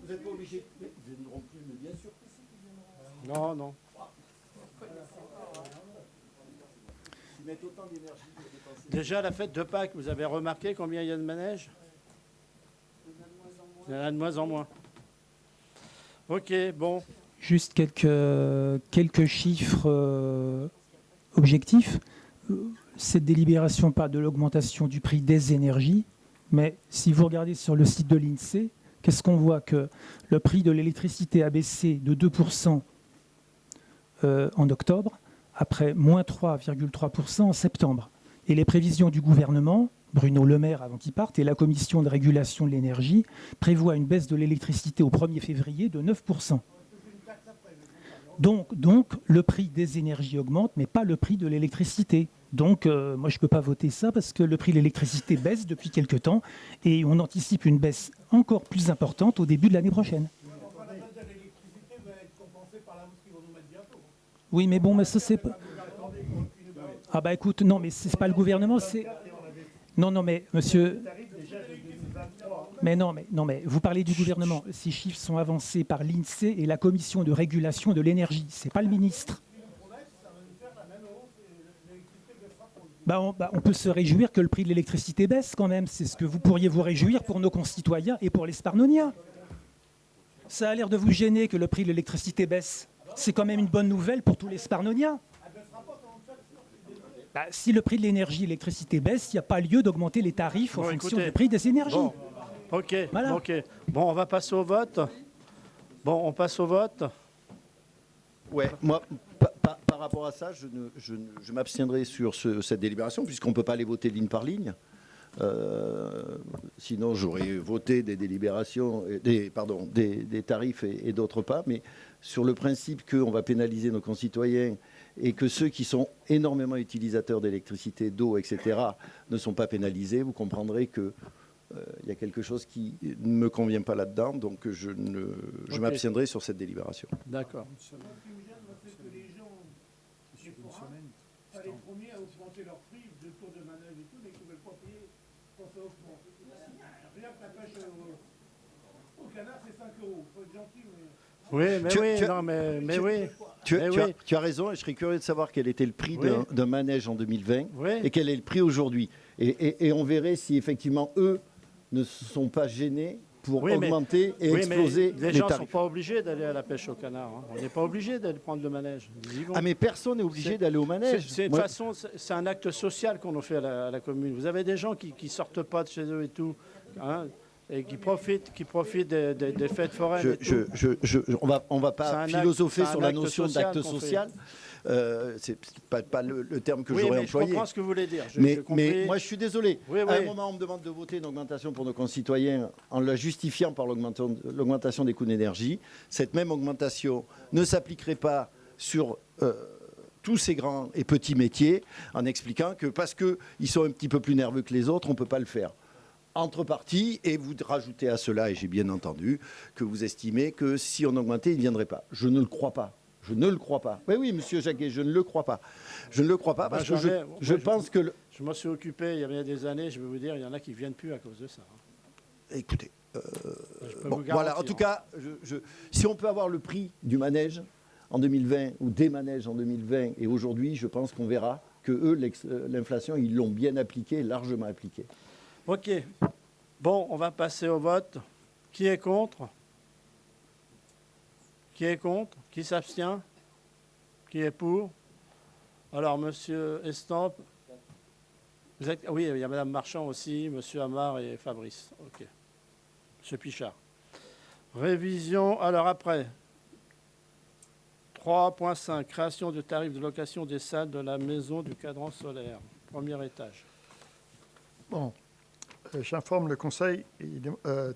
vous n'êtes pas obligé. Vous ne plus, mais bien sûr. Non, non. Ils mettent autant d'énergie pour dépenser. Déjà, à la fête de Pâques, vous avez remarqué combien il y a de manèges? Il y en a de moins en moins. Ok, bon. juste quelques chiffres objectifs. Cette délibération parle de l'augmentation du prix des énergies, mais si vous regardez sur le site de l'INSEE, qu'est-ce qu'on voit? Que le prix de l'électricité a baissé de 2% en octobre, après moins 3,3% en septembre. Et les prévisions du gouvernement, Bruno Le Maire avant qu'il parte, et la commission de régulation de l'énergie prévoient une baisse de l'électricité au 1er février de 9%. Donc, le prix des énergies augmente, mais pas le prix de l'électricité. Donc, moi, je ne peux pas voter ça parce que le prix de l'électricité baisse depuis quelque temps et on anticipe une baisse encore plus importante au début de l'année prochaine. Oui, mais bon, mais ça, c'est pas... Ah bah écoute, non, mais c'est pas le gouvernement, c'est... Non, mais monsieur... Mais non, mais vous parlez du gouvernement. Ces chiffres sont avancés par l'INSEE et la commission de régulation de l'énergie. C'est pas le ministre. On peut se réjouir que le prix de l'électricité baisse quand même. C'est ce que vous pourriez vous réjouir pour nos concitoyens et pour les Sparnoniens. Ça a l'air de vous gêner que le prix de l'électricité baisse. C'est quand même une bonne nouvelle pour tous les Sparnoniens. Si le prix de l'énergie et l'électricité baisse, il n'y a pas lieu d'augmenter les tarifs en fonction du prix des énergies. Bon, ok, Voilà. ok. Bon, on va passer au vote. Bon, on passe au vote. Ouais, moi, par rapport à ça, je m'abstiendrai sur cette délibération, puisqu'on ne peut pas les voter ligne par ligne. Sinon, j'aurais voté des délibérations, des tarifs et d'autres pas. Mais sur le principe qu'on va pénaliser nos concitoyens et que ceux qui sont énormément utilisateurs d'électricité, d'eau, etc., ne sont pas pénalisés, vous comprendrez qu'il y a quelque chose qui ne me convient pas là-dedans. Donc, je m'abstiendrai sur cette délibération. D'accord. Pas les premiers à augmenter leur prix, de tour de manège et tout, mais qui ne veulent pas payer quand ça augmente. Rien que la pêche au canard, c'est 5 €. Faut être gentil, mais... Oui, Tu as raison, et je serais curieux de savoir quel était le prix d'un manège en 2020 Oui. et quel est le prix aujourd'hui. Et on verrait si effectivement, eux ne sont pas gênés pour augmenter et exploser les les gens ne sont tarifs. pas obligés d'aller à la pêche au canard. Hein. On n'est pas obligé d'aller prendre le manège. Ils y vont. Ah mais personne n'est obligé d'aller au manège. De toute Moi- façon, c'est un acte social qu'on a fait à la commune. Vous avez des gens qui ne sortent pas de chez eux et tout, hein, et qui profitent des fêtes foraines. et tout. on va C'est pas un philosopher acte- c'est sur un la acte notion social d'acte qu'on fait. social. C'est pas le terme que Oui, j'aurais mais je employé. comprends ce que vous voulez dire. Mais moi, je suis désolé. Oui, À oui. un moment, on me demande de voter une augmentation pour nos concitoyens en la justifiant par l'augmentation des coûts d'énergie. Cette même augmentation ne s'appliquerait pas sur tous ces grands et petits métiers en expliquant que parce qu'ils sont un petit peu plus nerveux que les autres, on ne peut pas le faire. Entre parties, et vous rajoutez à cela, et j'ai bien entendu, que vous estimez que si on augmentait, ils ne viendraient pas. Je ne le crois pas. Je ne le crois pas. Oui, oui, monsieur Jacquet, je ne le crois pas. Je ne le crois pas parce que je pense que... Je m'en suis occupé il y a bien des années, je vais vous dire, il y en a qui ne viennent plus à cause de ça. Écoutez, vous voilà, en garantir, tout cas, si on peut avoir le prix du manège en 2020 ou des manèges en 2020 et aujourd'hui, je pense qu'on verra que eux, l'inflation, ils l'ont bien appliquée, largement appliquée. Ok. Bon, on va passer au vote. Qui est contre? Qui est contre? Qui s'abstient? Qui est pour? Alors, monsieur Estampe, vous êtes... Oui, il y a madame Marchand aussi, monsieur Amar et Fabrice. Ok. Monsieur Pichard. Révision, alors après. 3.5, création de tarifs de location des salles de la maison du cadran solaire. Premier étage. Bon, j'informe le Conseil et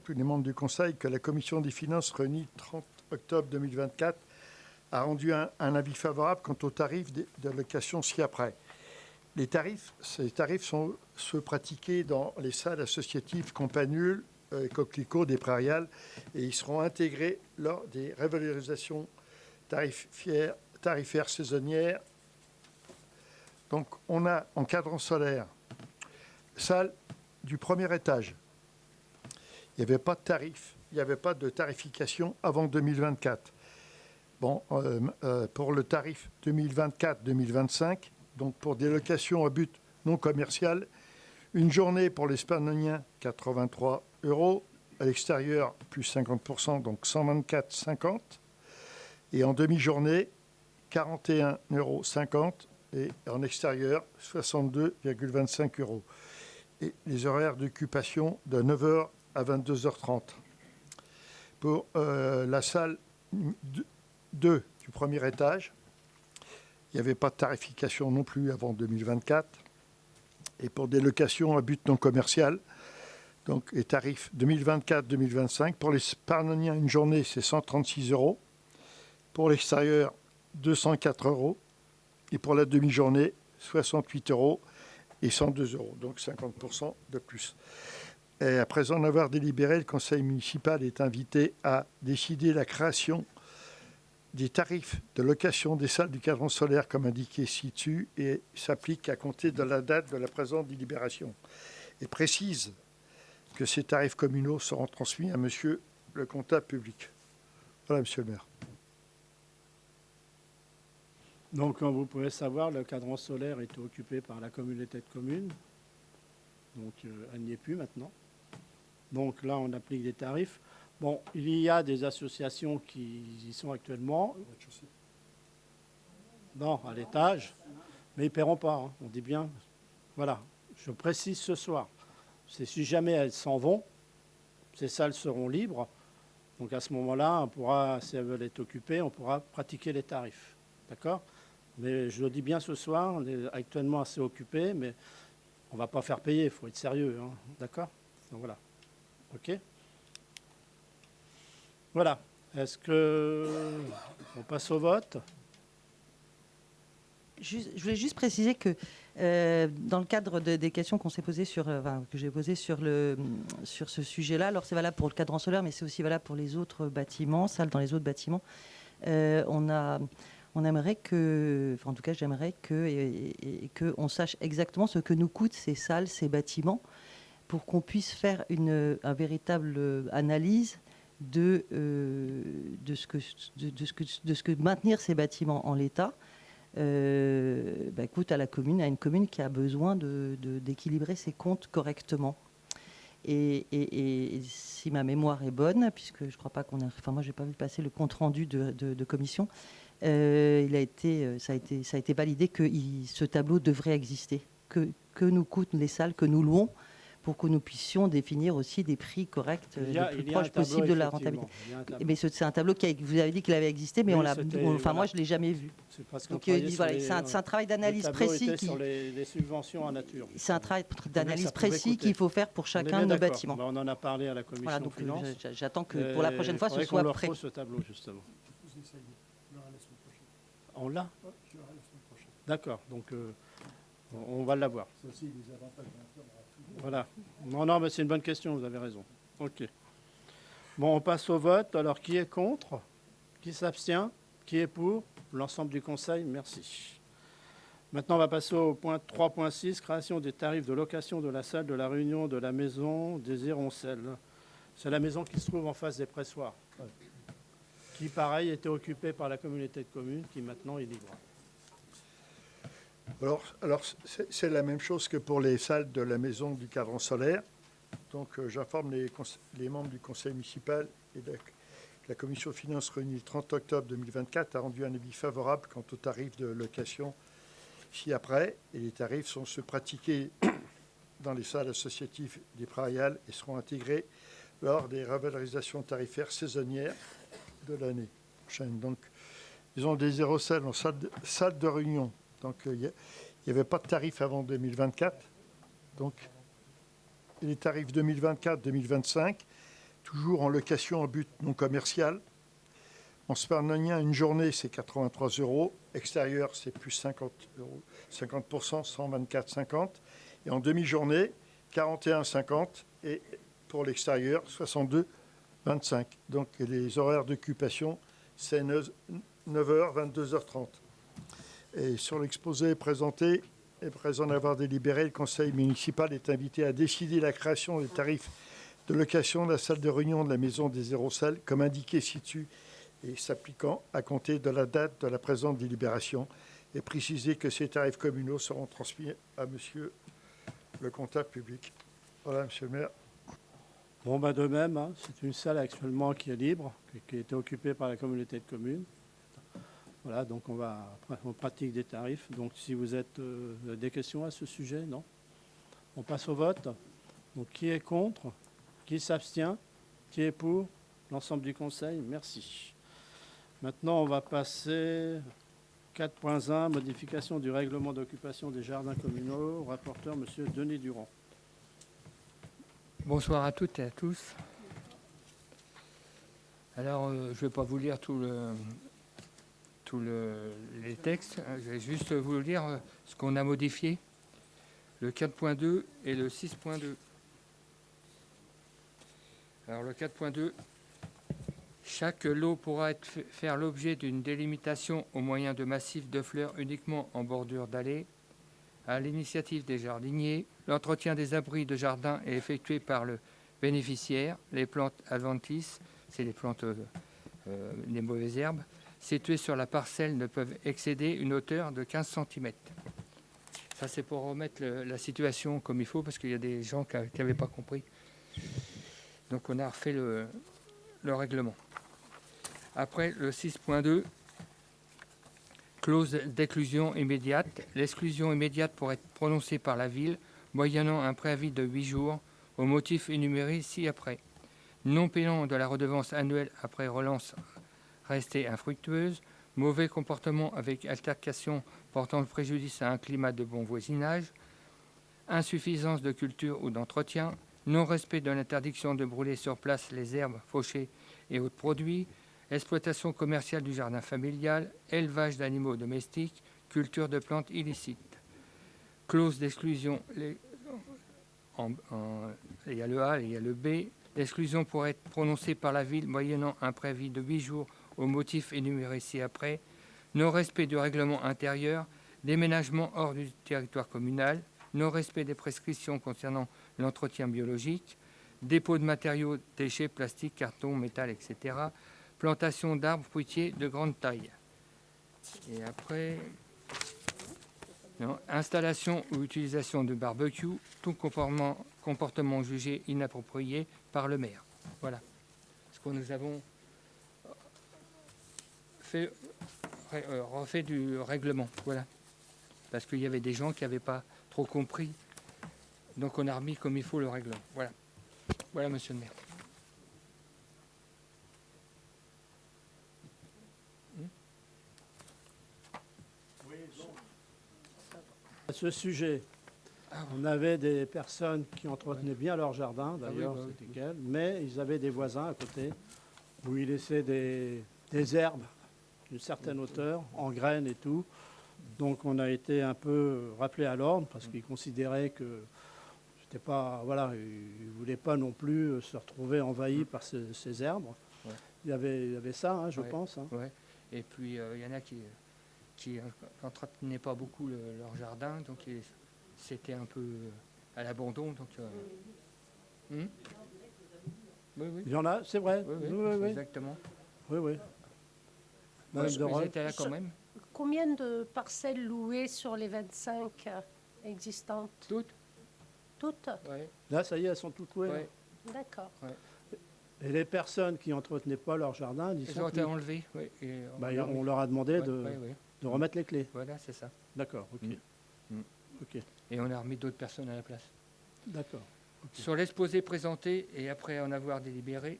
tous les membres du Conseil que la Commission des finances réunie le 30 octobre 2024 a rendu un avis favorable quant aux tarifs de location ci-après. Ces tarifs sont ceux pratiqués dans les salles associatives Campanules, Coquelicot, des Prairiales, et ils seront intégrés lors des revalorisations tarifaires saisonnières. Donc, on a en cadran solaire, salle du premier étage. Il n'y avait pas de tarif, il n'y avait pas de tarification avant 2024. Bon, pour le tarif 2024-2025, donc pour des locations à but non commercial, une journée pour les Pannoniens, 83 €, à l'extérieur, plus 50%, donc 124,50 €, et en demi-journée, 41,50 € et en extérieur, 62,25 €. Et les horaires d'occupation de 9h à 22h30. Pour la salle 2 du premier étage, il n'y avait pas de tarification non plus avant 2024. Et pour des locations à but non commercial, donc les tarifs 2024-2025, pour les Pannoniens, une journée, c'est 136 €. Pour l'extérieur, 204 €. Et pour la demi-journée, 68 € et 102 €, donc 50% de plus. Et après en avoir délibéré, le Conseil municipal est invité à décider la création des tarifs de location des salles du cadran solaire comme indiqué ci-dessus et s'applique à compter de la date de la présente délibération. Et précise que ces tarifs communaux seront transmis à monsieur le comptable public. Voilà, monsieur le maire. Donc, comme vous pouvez savoir, le cadran solaire était occupé par la communauté de communes. Donc, elle n'y est plus maintenant. Donc là, on applique des tarifs. Bon, il y a des associations qui y sont actuellement. Non, à l'étage. Mais ils ne paieront pas, hein, on dit bien. Voilà, je précise ce soir. C'est si jamais elles s'en vont, ces salles seront libres. Donc à ce moment-là, on pourra, si elles veulent être occupées, on pourra pratiquer les tarifs. D'accord? Mais je le dis bien ce soir, on est actuellement assez occupés, mais on ne va pas faire payer, il faut être sérieux. Hein, d'accord? Donc voilà. OK? Voilà. Est-ce qu'on passe au vote? Je voulais juste préciser que dans le cadre des questions qu'on s'est posées que j'ai posées sur ce sujet-là, alors c'est valable pour le cadran solaire, mais c'est aussi valable pour les autres bâtiments, salles dans les autres bâtiments. On aimerait que, enfin en tout cas j'aimerais qu'on sache exactement ce que nous coûtent ces salles, ces bâtiments, pour qu'on puisse faire une véritable analyse de ce que maintenir ces bâtiments en l'état coûte à une commune qui a besoin d'équilibrer ses comptes correctement. Et si ma mémoire est bonne, puisque je crois pas moi j'ai pas vu passer le compte rendu de commission, ça a été validé que ce tableau devrait exister, que nous coûtent les salles que nous louons, pour que nous puissions définir aussi des prix corrects le plus proche possible de la rentabilité. Mais c'est un tableau vous avez dit qu'il avait existé, mais moi je ne l'ai jamais vu. Donc c'est un travail d'analyse précis. Sur les subventions en nature. C'est un travail d'analyse précis qu'il faut faire pour chacun de nos bâtiments. On en a parlé à la commission. Voilà, donc finance. j'attends que pour la prochaine fois ce soit prêt. Ce tableau justement. On l'a. D'accord, donc on va l'avoir. Voilà. Non, mais c'est une bonne question, vous avez raison. OK. Bon, on passe au vote. Alors, qui est contre? Qui s'abstient? Qui est pour? L'ensemble du conseil, merci. Maintenant, on va passer au point 3.6, création des tarifs de location de la salle de la réunion de la maison des Héroncelles. C'est la maison qui se trouve en face des pressoirs, qui, pareil, était occupée par la communauté de communes, qui maintenant est libre. Alors c'est la même chose que pour les salles de la maison du cadran solaire. Donc, j'informe les membres du conseil municipal et de la commission des finances réunie le 30 octobre 2024 a rendu un avis favorable quant aux tarifs de location ci-après. Et les tarifs sont ceux pratiqués dans les salles associatives des Prairiales et seront intégrés lors des revalorisations tarifaires saisonnières de l'année prochaine. Donc, ils ont des aérosols en salle de réunion. Donc, il n'y avait pas de tarif avant 2024. Donc, les tarifs 2024-2025, toujours en location en but non commercial. En spanonien, une journée, c'est 83 €. Extérieur, c'est plus 50 €, 50%, 124,50. Et en demi-journée, 41,50. Et pour l'extérieur, 62,25. Donc, les horaires d'occupation, c'est 9h, 22h30. Et sur l'exposé présenté, et présent d'avoir délibéré, le conseil municipal est invité à décider la création des tarifs de location de la salle de réunion de la maison des Héroncelles, comme indiqué ci-dessus, et s'appliquant à compter de la date de la présente délibération, et préciser que ces tarifs communaux seront transmis à monsieur le comptable public. Voilà, monsieur le maire. Bon, ben de même, hein, c'est une salle actuellement qui est libre, qui a été occupée par la communauté de communes. Voilà, donc on pratique des tarifs. Donc si vous avez des questions à ce sujet, non? On passe au vote. Donc qui est contre? Qui s'abstient? Qui est pour? L'ensemble du conseil, merci. Maintenant, on va passer 4.1, modification du règlement d'occupation des jardins communaux. Rapporteur, monsieur Denis Durand. Bonsoir à toutes et à tous. Alors, je ne vais pas vous lire les textes. Je vais juste vous lire ce qu'on a modifié, le 4.2 et le 6.2. Alors, le 4.2, chaque lot pourra faire l'objet d'une délimitation au moyen de massifs de fleurs uniquement en bordure d'allées. À l'initiative des jardiniers, l'entretien des abris de jardin est effectué par le bénéficiaire. Les plantes adventices, c'est les plantes des mauvaises herbes, situées sur la parcelle ne peuvent excéder une hauteur de 15 cm. Ça, c'est pour remettre la situation comme il faut, parce qu'il y a des gens qui n'avaient pas compris. Donc, on a refait le règlement. Après, le 6.2, clause d'exclusion immédiate. L'exclusion immédiate pourrait être prononcée par la ville, moyennant un préavis de 8 jours, au motif énuméré ci-après. Non payant de la redevance annuelle après relance restée infructueuse, mauvais comportement avec altercation portant le préjudice à un climat de bon voisinage, insuffisance de culture ou d'entretien, non-respect de l'interdiction de brûler sur place les herbes, fauchées et autres produits, exploitation commerciale du jardin familial, élevage d'animaux domestiques, culture de plantes illicites. Clause d'exclusion, il y a le A et il y a le B. L'exclusion pourrait être prononcée par la ville moyennant un préavis de 8 jours au motif énuméré ci-après, non-respect du règlement intérieur, déménagement hors du territoire communal, non-respect des prescriptions concernant l'entretien biologique, dépôt de matériaux, déchets, plastiques, carton, métal, etc., plantation d'arbres fruitiers de grande taille. Et après, installation ou utilisation de barbecue, tout comportement jugé inapproprié par le maire. Voilà ce que nous avons refait du règlement. Voilà. Parce qu'il y avait des gens qui n'avaient pas trop compris. Donc on a remis comme il faut le règlement. Voilà. Voilà, monsieur le maire. À ce sujet, on avait des personnes qui entretenaient bien leur jardin, d'ailleurs, c'était qu'elles, mais ils avaient des voisins à côté où ils laissaient des herbes d'une certaine hauteur, en graines et tout. Donc on a été un peu rappelé à l'ordre parce qu'ils considéraient que c'était pas, voilà, ils ne voulaient pas non plus se retrouver envahis par ces herbes. Ouais. Il y avait ça, hein, je pense. Hein. Ouais. Et puis il y en a qui qui n'entretenaient pas beaucoup leur jardin, donc c'était un peu à l'abandon. Donc, oui, oui. Il y en a, c'est vrai. Oui, oui, Oui, oui. exactement. Oui, oui. Moi, Madame de Roll. j'étais là quand même. Combien de parcelles louées sur les 25 existantes? Toutes. Toutes? Ouais, Là, ça y est, elles sont toutes louées. ouais. D'accord. Et les personnes qui n'entretenaient pas leur jardin, ils Ils sont ont été plus. enlevés. Oui, et Bah, on leur a demandé ouais, de, ouais, ouais. de remettre les clés. Voilà, c'est ça. D'accord, ok. Ok, Et on a remis d'autres personnes à la place. d'accord. Sur l'exposé présenté et après en avoir délibéré,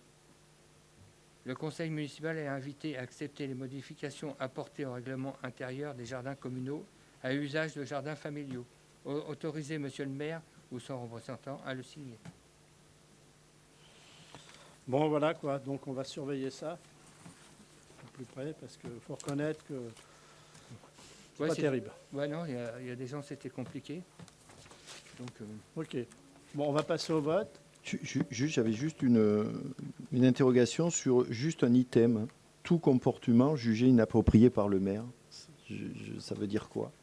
le conseil municipal est invité à accepter les modifications apportées au règlement intérieur des jardins communaux à usage de jardins familiaux. Autorisez monsieur le maire ou son représentant à le signer. Bon, voilà quoi. Donc, on va surveiller ça de plus près parce qu'il faut reconnaître que c'est Ouais, pas terrible. Ouais, non, il y a des gens, c'était compliqué. Donc, Ok. Bon, on va passer au vote. J'avais juste une interrogation sur juste un item. Tout comportement jugé inapproprié par le maire. Ça veut dire quoi?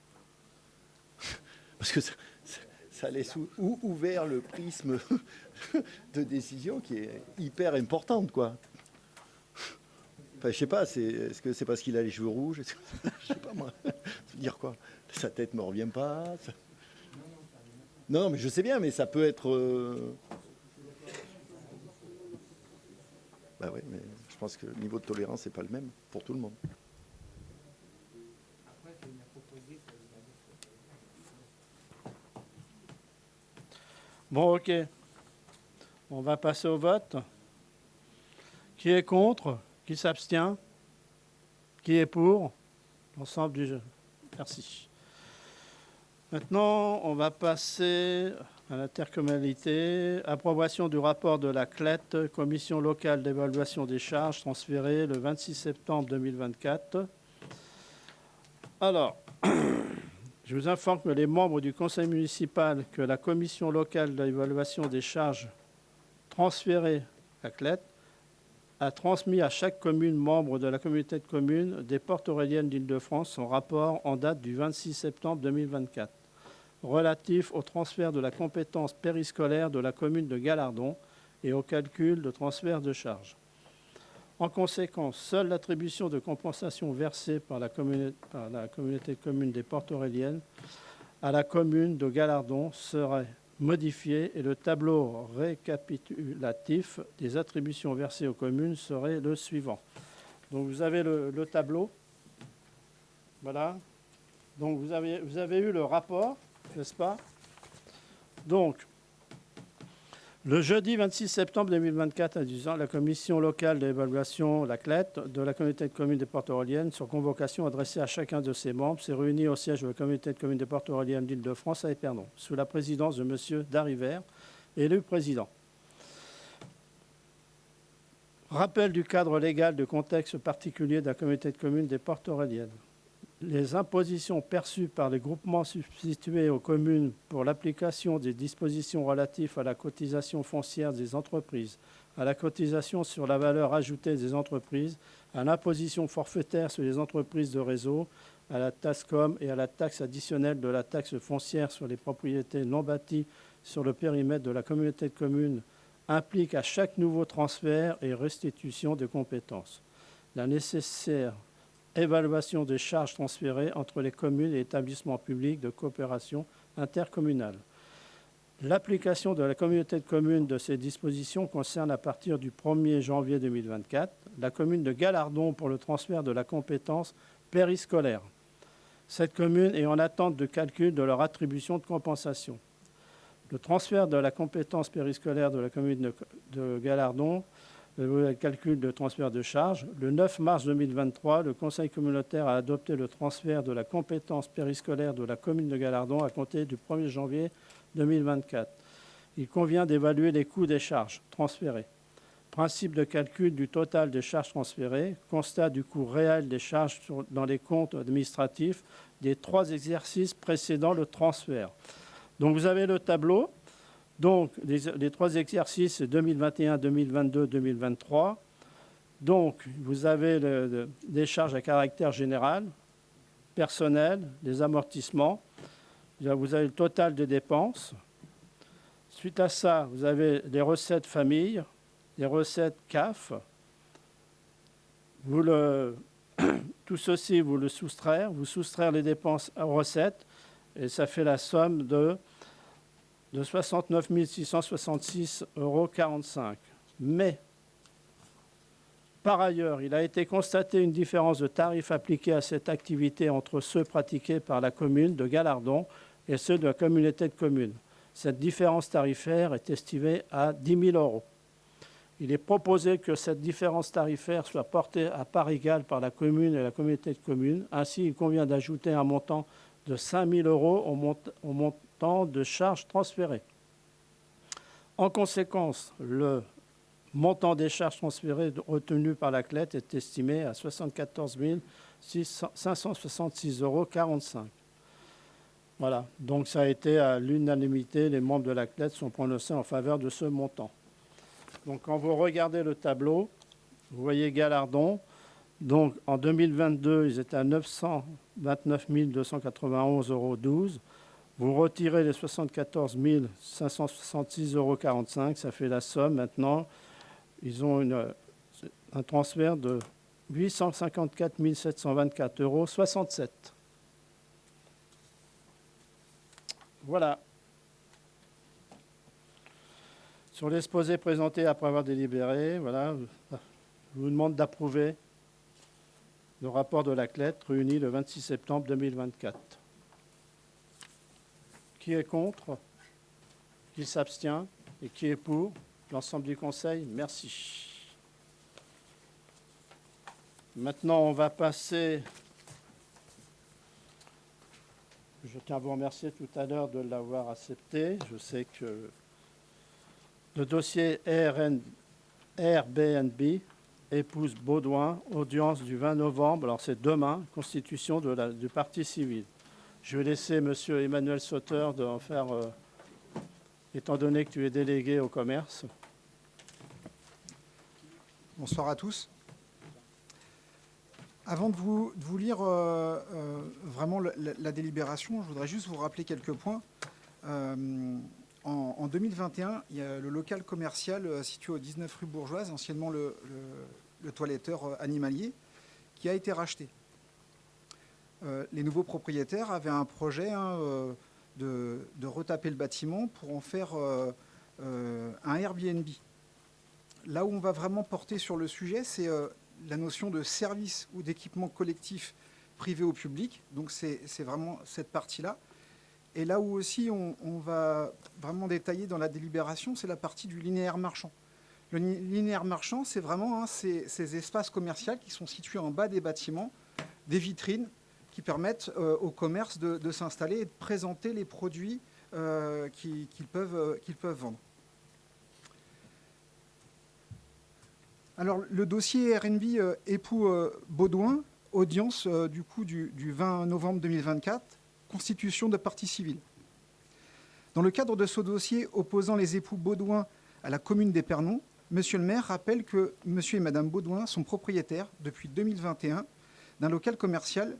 Parce que ça laisse ouvert le prisme de décision qui est hyper importante, quoi. Enfin, je sais pas, est-ce que c'est parce qu'il a les cheveux rouges? Je sais pas, moi. Ça veut dire quoi? Sa tête ne me revient pas. Non, mais je sais bien, mais ça peut être... Bah oui, mais je pense que le niveau de tolérance n'est pas le même pour tout le monde. Bon, ok. On va passer au vote. Qui est contre? Qui s'abstient? Qui est pour? L'ensemble du jeu. Merci. Maintenant, on va passer à l'intercommunalité. Approbation du rapport de la CLET, Commission locale d'évaluation des charges, transféré le 26 septembre 2024. Alors, je vous informe que les membres du conseil municipal que la commission locale d'évaluation des charges transférée à CLET a transmis à chaque commune membre de la communauté de communes des Portes Auréliennes d'Île-de-France son rapport en date du 26 septembre 2024 relatif au transfert de la compétence périscolaire de la commune de Gallardon et au calcul de transfert de charges. En conséquence, seule l'attribution de compensation versée par la communauté de communes des Portes Auréliennes à la commune de Gallardon serait modifié et le tableau récapitulatif des attributions versées aux communes serait le suivant. Donc vous avez le tableau. Voilà. Donc vous avez eu le rapport, n'est-ce pas? Donc, le jeudi 26 septembre 2024 à 10 h, la commission locale d'évaluation, la CLET, de la communauté de communes des Portes Auréliennes, sur convocation adressée à chacun de ses membres, s'est réunie au siège de la communauté de communes des Portes Auréliennes d'Île-de-France à Épernon, sous la présidence de M. Darivert, élu président. Rappel du cadre légal de contexte particulier de la communauté de communes des Portes Auréliennes. Les impositions perçues par les groupements substitués aux communes pour l'application des dispositions relatives à la cotisation foncière des entreprises, à la cotisation sur la valeur ajoutée des entreprises, à l'imposition forfaitaire sur les entreprises de réseau, à la TASCOM et à la taxe additionnelle de la taxe foncière sur les propriétés non bâties sur le périmètre de la communauté de communes impliquent à chaque nouveau transfert et restitution de compétences la nécessaire évaluation des charges transférées entre les communes et établissements publics de coopération intercommunale. L'application de la communauté de communes de ces dispositions concerne à partir du 1er janvier 2024 la commune de Gallardon pour le transfert de la compétence périscolaire. Cette commune est en attente de calcul de leur attribution de compensation. Le transfert de la compétence périscolaire de la commune de Gallardon, le calcul de transfert de charges. Le 9 mars 2023, le Conseil communautaire a adopté le transfert de la compétence périscolaire de la commune de Gallardon à compter du 1er janvier 2024. Il convient d'évaluer les coûts des charges transférées. Principe de calcul du total des charges transférées, constat du coût réel des charges dans les comptes administratifs des 3 exercices précédant le transfert. Donc vous avez le tableau. Donc, les 3 exercices 2021, 2022, 2023. Donc, vous avez des charges à caractère général. personnel, les amortissements. Vous avez le total des dépenses. Suite à ça, vous avez les recettes famille, les recettes CAF. Tout ceci, vous le soustraire. Vous soustraire les dépenses aux recettes. Et ça fait la somme de 69 666,45 €. Mais, par ailleurs, il a été constaté une différence de tarifs appliqués à cette activité entre ceux pratiqués par la commune de Gallardon et ceux de la communauté de communes. Cette différence tarifaire est estimée à 10 000 €. Il est proposé que cette différence tarifaire soit portée à part égale par la commune et la communauté de communes. Ainsi, il convient d'ajouter un montant de 5 000 € au montant de charges transférées. En conséquence, le montant des charges transférées retenues par la CLET est estimé à 74 566,45 €. Voilà, donc ça a été à l'unanimité, les membres de la CLET sont prononcés en faveur de ce montant. Donc quand vous regardez le tableau, vous voyez Gallardon. Donc en 2022, ils étaient à 929 291,12 €. Vous retirez les 74 566,45 €, ça fait la somme. Maintenant, ils ont un transfert de 854 724,67 €. Voilà. Sur l'exposé présenté après avoir délibéré, voilà, je vous demande d'approuver le rapport de la CLET réuni le 26 septembre 2024. Qui est contre? Qui s'abstient? Et qui est pour? L'ensemble du Conseil? Merci. Maintenant, on va passer... Je tiens à vous remercier tout à l'heure de l'avoir accepté. Je sais que le dossier Airbnb, épouse Baudouin, audience du 20 novembre, alors c'est demain, constitution du parti civil. Je vais laisser M. Emmanuel Sauter en faire, étant donné que tu es délégué au commerce. Bonsoir à tous. Avant de vous lire vraiment la délibération, je voudrais juste vous rappeler quelques points. En 2021, il y a le local commercial situé au 19 rue Bourgeoise, anciennement le toiletteur animalier, qui a été racheté. Les nouveaux propriétaires avaient un projet de retaper le bâtiment pour en faire un Airbnb. Là où on va vraiment porter sur le sujet, c'est la notion de service ou d'équipement collectif privé ou public. Donc c'est vraiment cette partie-là. Et là où aussi on va vraiment détailler dans la délibération, c'est la partie du linéaire marchand. Le linéaire marchand, c'est vraiment ces espaces commerciaux qui sont situés en bas des bâtiments, des vitrines qui permettent au commerce de s'installer et de présenter les produits qu'ils peuvent vendre. Alors, le dossier Airbnb époux Baudouin, audience du 20 novembre 2024, constitution de partie civile. Dans le cadre de ce dossier opposant les époux Baudouin à la commune d'Épernon, Monsieur le maire rappelle que Monsieur et Madame Baudouin sont propriétaires depuis 2021 d'un local commercial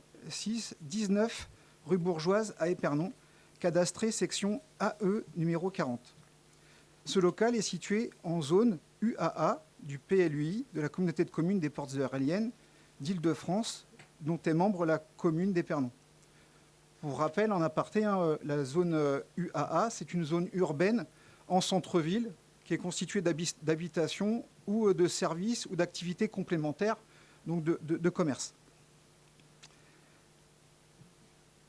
19 rue Bourgeoise à Épernon, cadastré section AE numéro 40. Ce local est situé en zone UAA du PLUI de la communauté de communes des Portes Auréliennes d'Île-de-France, dont est membre la commune d'Épernon. Pour rappel, en aparté, la zone UAA, c'est une zone urbaine en centre-ville qui est constituée d'habitations ou de services ou d'activités complémentaires, donc de commerce.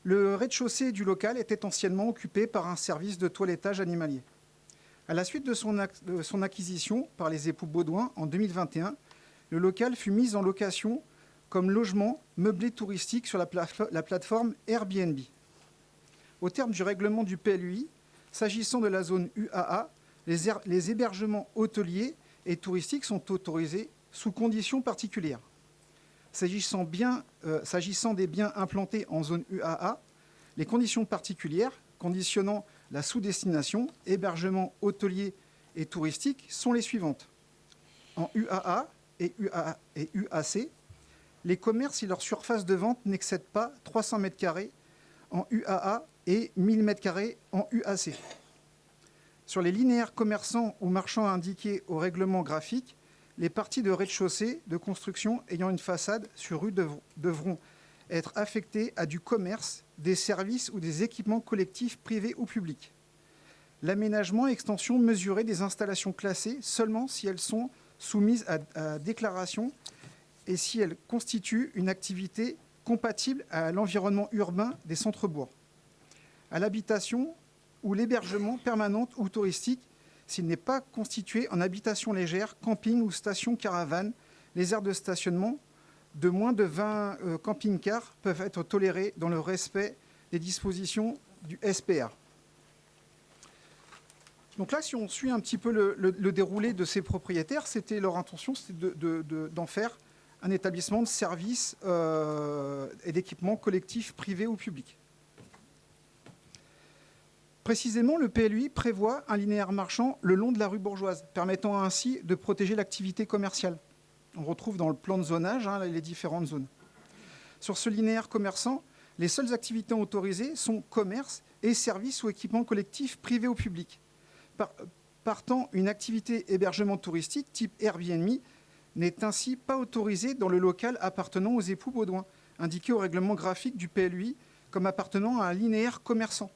Le rez-de-chaussée du local était anciennement occupé par un service de toilettage animalier. À la suite de son acquisition par les époux Baudouin en 2021, le local fut mis en location comme logement meublé touristique sur la plateforme Airbnb. Au terme du règlement du PLUI, s'agissant de la zone UAA, les hébergements hôteliers et touristiques sont autorisés sous conditions particulières. S'agissant des biens implantés en zone UAA, les conditions particulières conditionnant la sous-destination, hébergement hôtelier et touristique sont les suivantes. En UAA et UAC, les commerces si leur surface de vente n'excède pas 300 m² en UAA et 1000 m² en UAC. Sur les linéaires commerçants ou marchands indiqués au règlement graphique, les parties de rez-de-chaussée de construction ayant une façade sur rue devront être affectées à du commerce, des services ou des équipements collectifs privés ou publics. L'aménagement et extension mesurée des installations classées seulement si elles sont soumises à déclaration et si elles constituent une activité compatible à l'environnement urbain des centres-bourgs. À l'habitation ou l'hébergement permanent ou touristique, s'il n'est pas constitué en habitation légère, camping ou station caravane, les aires de stationnement de moins de 20 camping-cars peuvent être tolérées dans le respect des dispositions du SPA. Donc là, si on suit un petit peu le déroulé de ces propriétaires, c'était leur intention, c'était d'en faire un établissement de services et d'équipements collectifs privés ou publics. Précisément, le PLUI prévoit un linéaire marchand le long de la rue Bourgeoise, permettant ainsi de protéger l'activité commerciale. On retrouve dans le plan de zonage les différentes zones. Sur ce linéaire commerçant, les seules activités autorisées sont commerce et services ou équipements collectifs privés ou publics. Partant, une activité hébergement touristique type Airbnb n'est ainsi pas autorisée dans le local appartenant aux époux Baudouin, indiqué au règlement graphique du PLUI comme appartenant à un linéaire commerçant.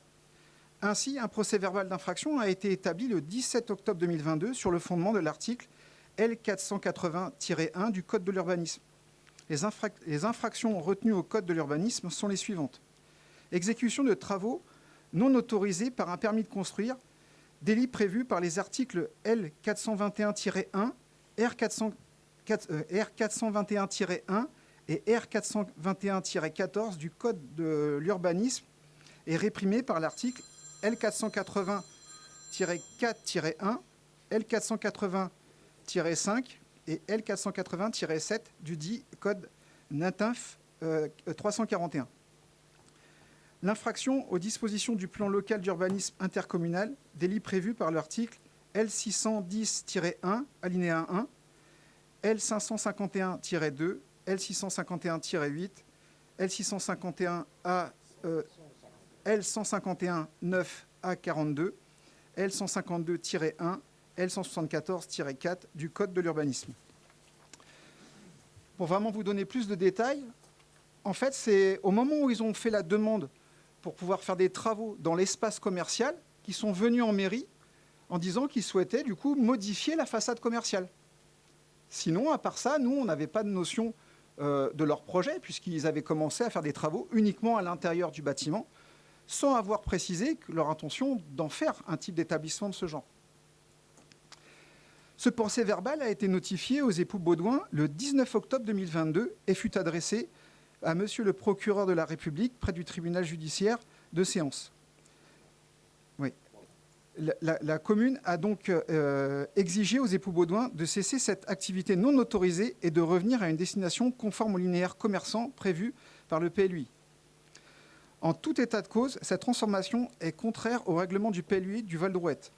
Ainsi, un procès-verbal d'infraction a été établi le 17 octobre 2022 sur le fondement de l'article L480-1 du Code de l'urbanisme. Les infractions retenues au Code de l'urbanisme sont les suivantes. Exécution de travaux non autorisés par un permis de construire, délit prévu par les articles L421-1, R421-1 et R421-14 du Code de l'urbanisme est réprimé par l'article L480-4-1, L480-5 et L480-7 du dit Code NATINF 341. L'infraction aux dispositions du plan local d'urbanisme intercommunal, délit prévu par l'article L610-1, alinéa 1, L551-2, L651-8, L651-A, L151-9A42, L152-1, L174-4 du Code de l'urbanisme. Pour vraiment vous donner plus de détails, en fait, c'est au moment où ils ont fait la demande pour pouvoir faire des travaux dans l'espace commercial qu'ils sont venus en mairie en disant qu'ils souhaitaient du coup modifier la façade commerciale. Sinon, à part ça, nous, on n'avait pas de notion de leur projet puisqu'ils avaient commencé à faire des travaux uniquement à l'intérieur du bâtiment sans avoir précisé que leur intention d'en faire un type d'établissement de ce genre. Ce procès verbal a été notifié aux époux Baudouin le 19 octobre 2022 et fut adressé à Monsieur le procureur de la République près du tribunal judiciaire de Séance. Oui. La commune a donc exigé aux époux Baudouin de cesser cette activité non autorisée et de revenir à une destination conforme au linéaire commerçant prévu par le PLUI. En tout état de cause, cette transformation est contraire au règlement du PLUI du Val-d'Rouette.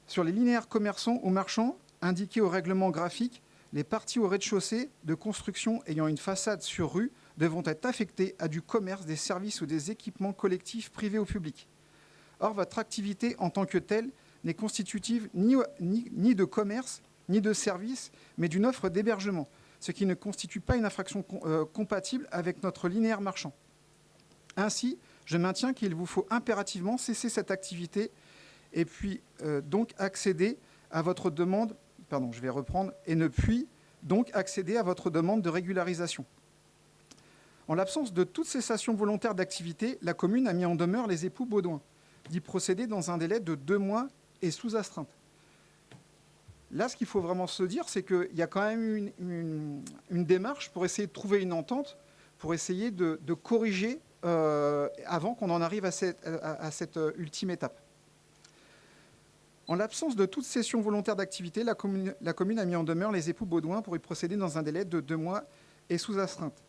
Sur les linéaires commerçants ou marchands indiqués au règlement graphique, les parties au rez-de-chaussée de construction ayant une façade sur rue devront être affectées à du commerce, des services ou des équipements collectifs privés ou publics. Or, votre activité en tant que telle n'est constitutive ni de commerce, ni de service, mais d'une offre d'hébergement, ce qui ne constitue pas une infraction compatible avec notre linéaire marchand. Ainsi, je maintiens qu'il vous faut impérativement cesser cette activité et puis donc accéder à votre demande, et ne puis donc accéder à votre demande de régularisation. En l'absence de toute cessation volontaire d'activité, la commune a mis en demeure les époux Baudouin d'y procéder dans un délai de 2 mois et sous astreinte. Là, ce qu'il faut vraiment se dire, c'est qu'il y a quand même une démarche pour essayer de trouver une entente, pour essayer de corriger avant qu'on en arrive à cette ultime étape. En l'absence de toute cession volontaire d'activité, la commune a mis en demeure les époux Baudouin pour y procéder dans un délai de 2 mois et sous astreinte.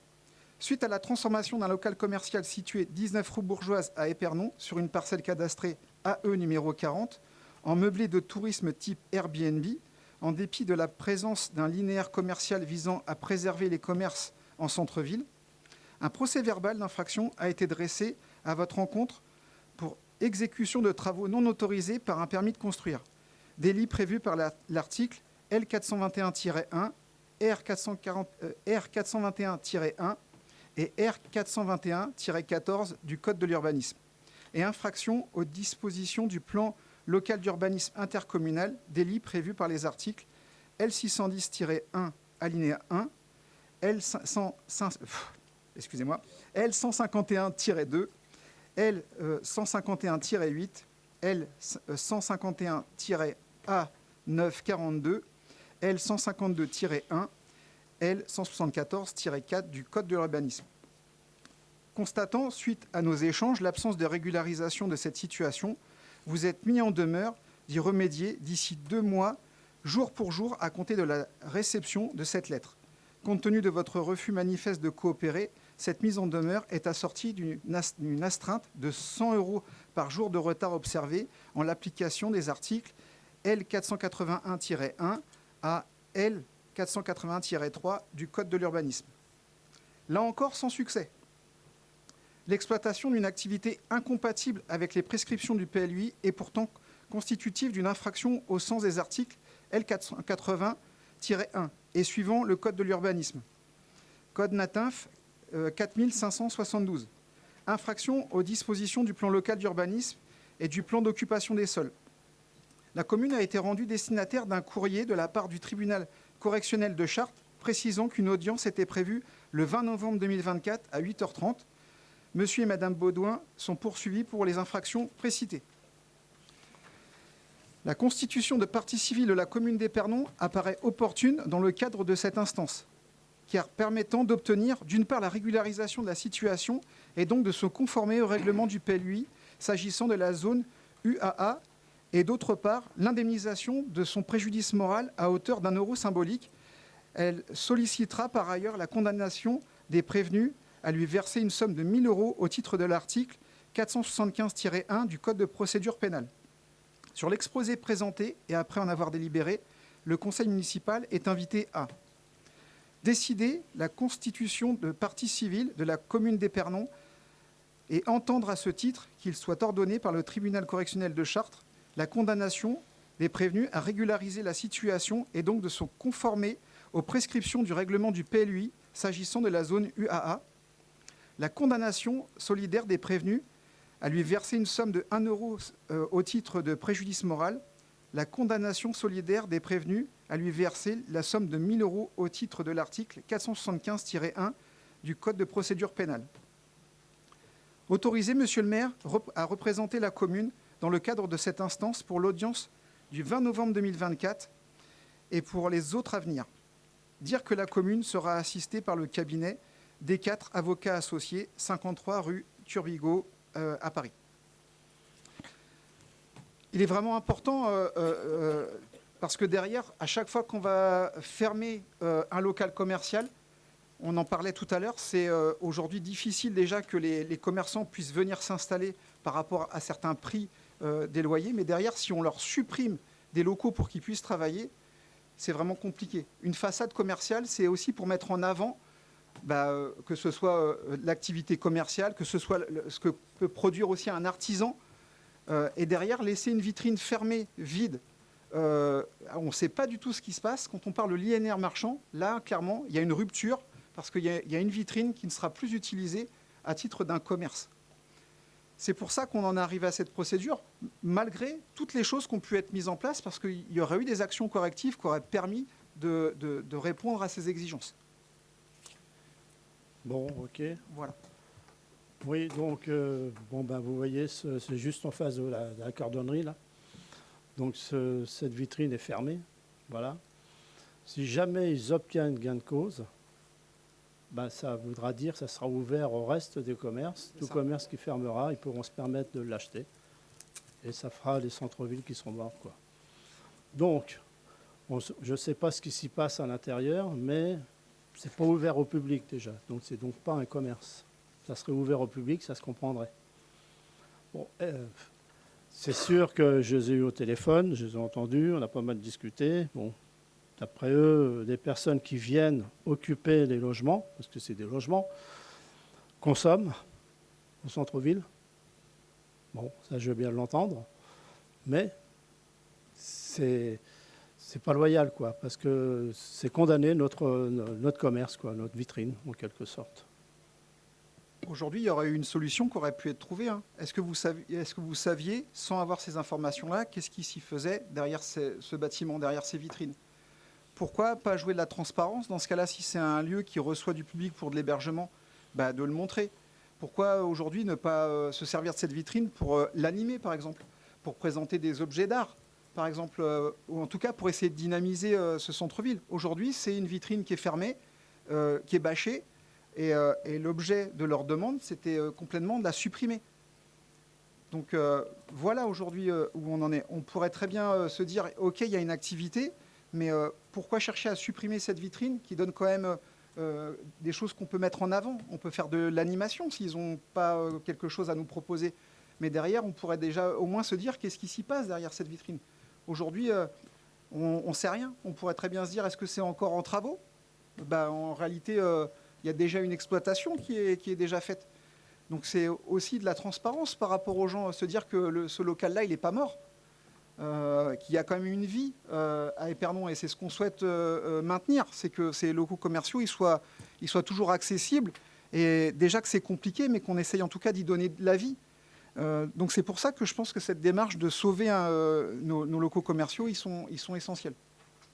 Suite à la transformation d'un local commercial situé 19 rue Bourgeoise à Épernon sur une parcelle cadastrée AE numéro 40, en meublé de tourisme type Airbnb, en dépit de la présence d'un linéaire commercial visant à préserver les commerces en centre-ville. Un procès-verbal d'infraction a été dressé à votre encontre pour exécution de travaux non autorisés par un permis de construire. Délit prévu par l'article L421-1, R421-1 et R421-14 du Code de l'urbanisme. Et infraction aux dispositions du plan local d'urbanisme intercommunal, délit prévu par les articles L610-1, alinéa 1, L151-2, L151-8, L151-A942, L152-1, L174-4 du Code de l'urbanisme. Constatant, suite à nos échanges, l'absence de régularisation de cette situation, vous êtes mis en demeure d'y remédier d'ici 2 mois, jour pour jour, à compter de la réception de cette lettre. Compte tenu de votre refus manifeste de coopérer, cette mise en demeure est assortie d'une astreinte de 100 € par jour de retard observé en l'application des articles L481-1 à L481-3 du Code de l'urbanisme. Là encore, sans succès. L'exploitation d'une activité incompatible avec les prescriptions du PLUI est pourtant constitutive d'une infraction au sens des articles L480-1 et suivant le Code de l'urbanisme. Code NATINF 4572. Infraction aux dispositions du plan local d'urbanisme et du plan d'occupation des sols. La commune a été rendue destinataire d'un courrier de la part du tribunal correctionnel de Chartres précisant qu'une audience était prévue le 20 novembre 2024 à 8h30. Monsieur et Madame Baudouin sont poursuivis pour les infractions précitées. La constitution de partie civile de la commune d'Épernon apparaît opportune dans le cadre de cette instance, car permettant d'obtenir d'une part la régularisation de la situation et donc de se conformer au règlement du PLUI s'agissant de la zone UAA et d'autre part l'indemnisation de son préjudice moral à hauteur d'1 € symbolique. Elle sollicitera par ailleurs la condamnation des prévenus à lui verser une somme de 1 000 € au titre de l'article 475-1 du Code de procédure pénale. Sur l'exposé présenté et après en avoir délibéré, le conseil municipal est invité à décider la constitution de partie civile de la commune d'Épernon et entendre à ce titre qu'il soit ordonné par le tribunal correctionnel de Chartres la condamnation des prévenus à régulariser la situation et donc de se conformer aux prescriptions du règlement du PLUI s'agissant de la zone UAA, la condamnation solidaire des prévenus à lui verser une somme de 1 € au titre de préjudice moral, la condamnation solidaire des prévenus à lui verser la somme de 1 000 € au titre de l'article 475-1 du Code de procédure pénale. Autoriser Monsieur le maire à représenter la commune dans le cadre de cette instance pour l'audience du 20 novembre 2024 et pour les autres à venir. Dire que la commune sera assistée par le cabinet des 4 avocats associés, 53 rue Turbigo à Paris. Il est vraiment important parce que derrière, à chaque fois qu'on va fermer un local commercial, on en parlait tout à l'heure, c'est aujourd'hui difficile déjà que les commerçants puissent venir s'installer par rapport à certains prix des loyers, mais derrière, si on leur supprime des locaux pour qu'ils puissent travailler, c'est vraiment compliqué. Une façade commerciale, c'est aussi pour mettre en avant que ce soit l'activité commerciale, que ce soit ce que peut produire aussi un artisan, et derrière, laisser une vitrine fermée, vide, on ne sait pas du tout ce qui se passe. Quand on parle de l'INR marchand, là, clairement, il y a une rupture, parce qu'il y a une vitrine qui ne sera plus utilisée à titre d'un commerce. C'est pour ça qu'on en arrive à cette procédure, malgré toutes les choses qui ont pu être mises en place, parce qu'il y aurait eu des actions correctives qui auraient permis de répondre à ces exigences. Bon, ok. Voilà. Oui, donc, vous voyez, c'est juste en face de la cordonnerie, là. Donc, cette vitrine est fermée. Voilà. Si jamais ils obtiennent gain de cause, ça voudra dire que ça sera ouvert au reste des commerces. Tout commerce qui fermera, ils pourront se permettre de l'acheter. Et ça fera les centres-villes qui seront morts, quoi. Donc, je ne sais pas ce qui s'y passe à l'intérieur, mais c'est pas ouvert au public déjà. Donc, c'est donc pas un commerce. Ça serait ouvert au public, ça se comprendrait. Bon, c'est sûr que je les ai eus au téléphone, je les ai entendus, on a pas mal discuté. Bon, d'après eux, des personnes qui viennent occuper les logements, parce que c'est des logements, consomment au centre-ville. Bon, ça je veux bien l'entendre, mais c'est pas loyal, quoi, parce que c'est condamner notre commerce, quoi, notre vitrine, en quelque sorte. Aujourd'hui, il y aurait eu une solution qui aurait pu être trouvée. Hein. Est-ce que vous saviez, sans avoir ces informations-là, qu'est-ce qui s'y faisait derrière ce bâtiment, derrière ces vitrines? Pourquoi pas jouer de la transparence? Dans ce cas-là, si c'est un lieu qui reçoit du public pour de l'hébergement, bah, de le montrer. Pourquoi aujourd'hui ne pas se servir de cette vitrine pour l'animer, par exemple, pour présenter des objets d'art, par exemple, ou en tout cas pour essayer de dynamiser ce centre-ville? Aujourd'hui, c'est une vitrine qui est fermée, qui est bâchée, et l'objet de leur demande, c'était complètement de la supprimer. Donc voilà aujourd'hui où on en est. On pourrait très bien se dire, OK, il y a une activité, mais pourquoi chercher à supprimer cette vitrine qui donne quand même des choses qu'on peut mettre en avant? On peut faire de l'animation s'ils n'ont pas quelque chose à nous proposer. Mais derrière, on pourrait déjà au moins se dire qu'est-ce qui s'y passe derrière cette vitrine. Aujourd'hui, on ne sait rien. On pourrait très bien se dire, est-ce que c'est encore en travaux? Bah, en réalité, il y a déjà une exploitation qui est déjà faite. Donc c'est aussi de la transparence par rapport aux gens, se dire que ce local-là, il n'est pas mort, qu'il y a quand même une vie à Épernon, et c'est ce qu'on souhaite maintenir, c'est que ces locaux commerciaux ils soient toujours accessibles, et déjà que c'est compliqué, mais qu'on essaye en tout cas d'y donner de la vie. Donc c'est pour ça que je pense que cette démarche de sauver nos locaux commerciaux, ils sont essentiels.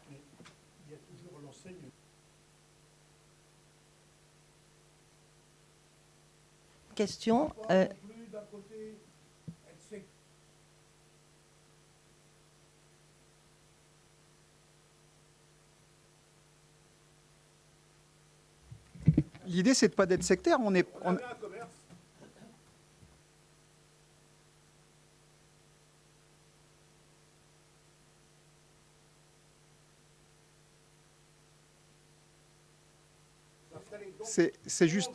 Il y a toujours l'enseigne. Question. Plus d'un côté, être sec. L'idée, c'est de pas d'être sectaire. On est, On avait un commerce. c'est juste.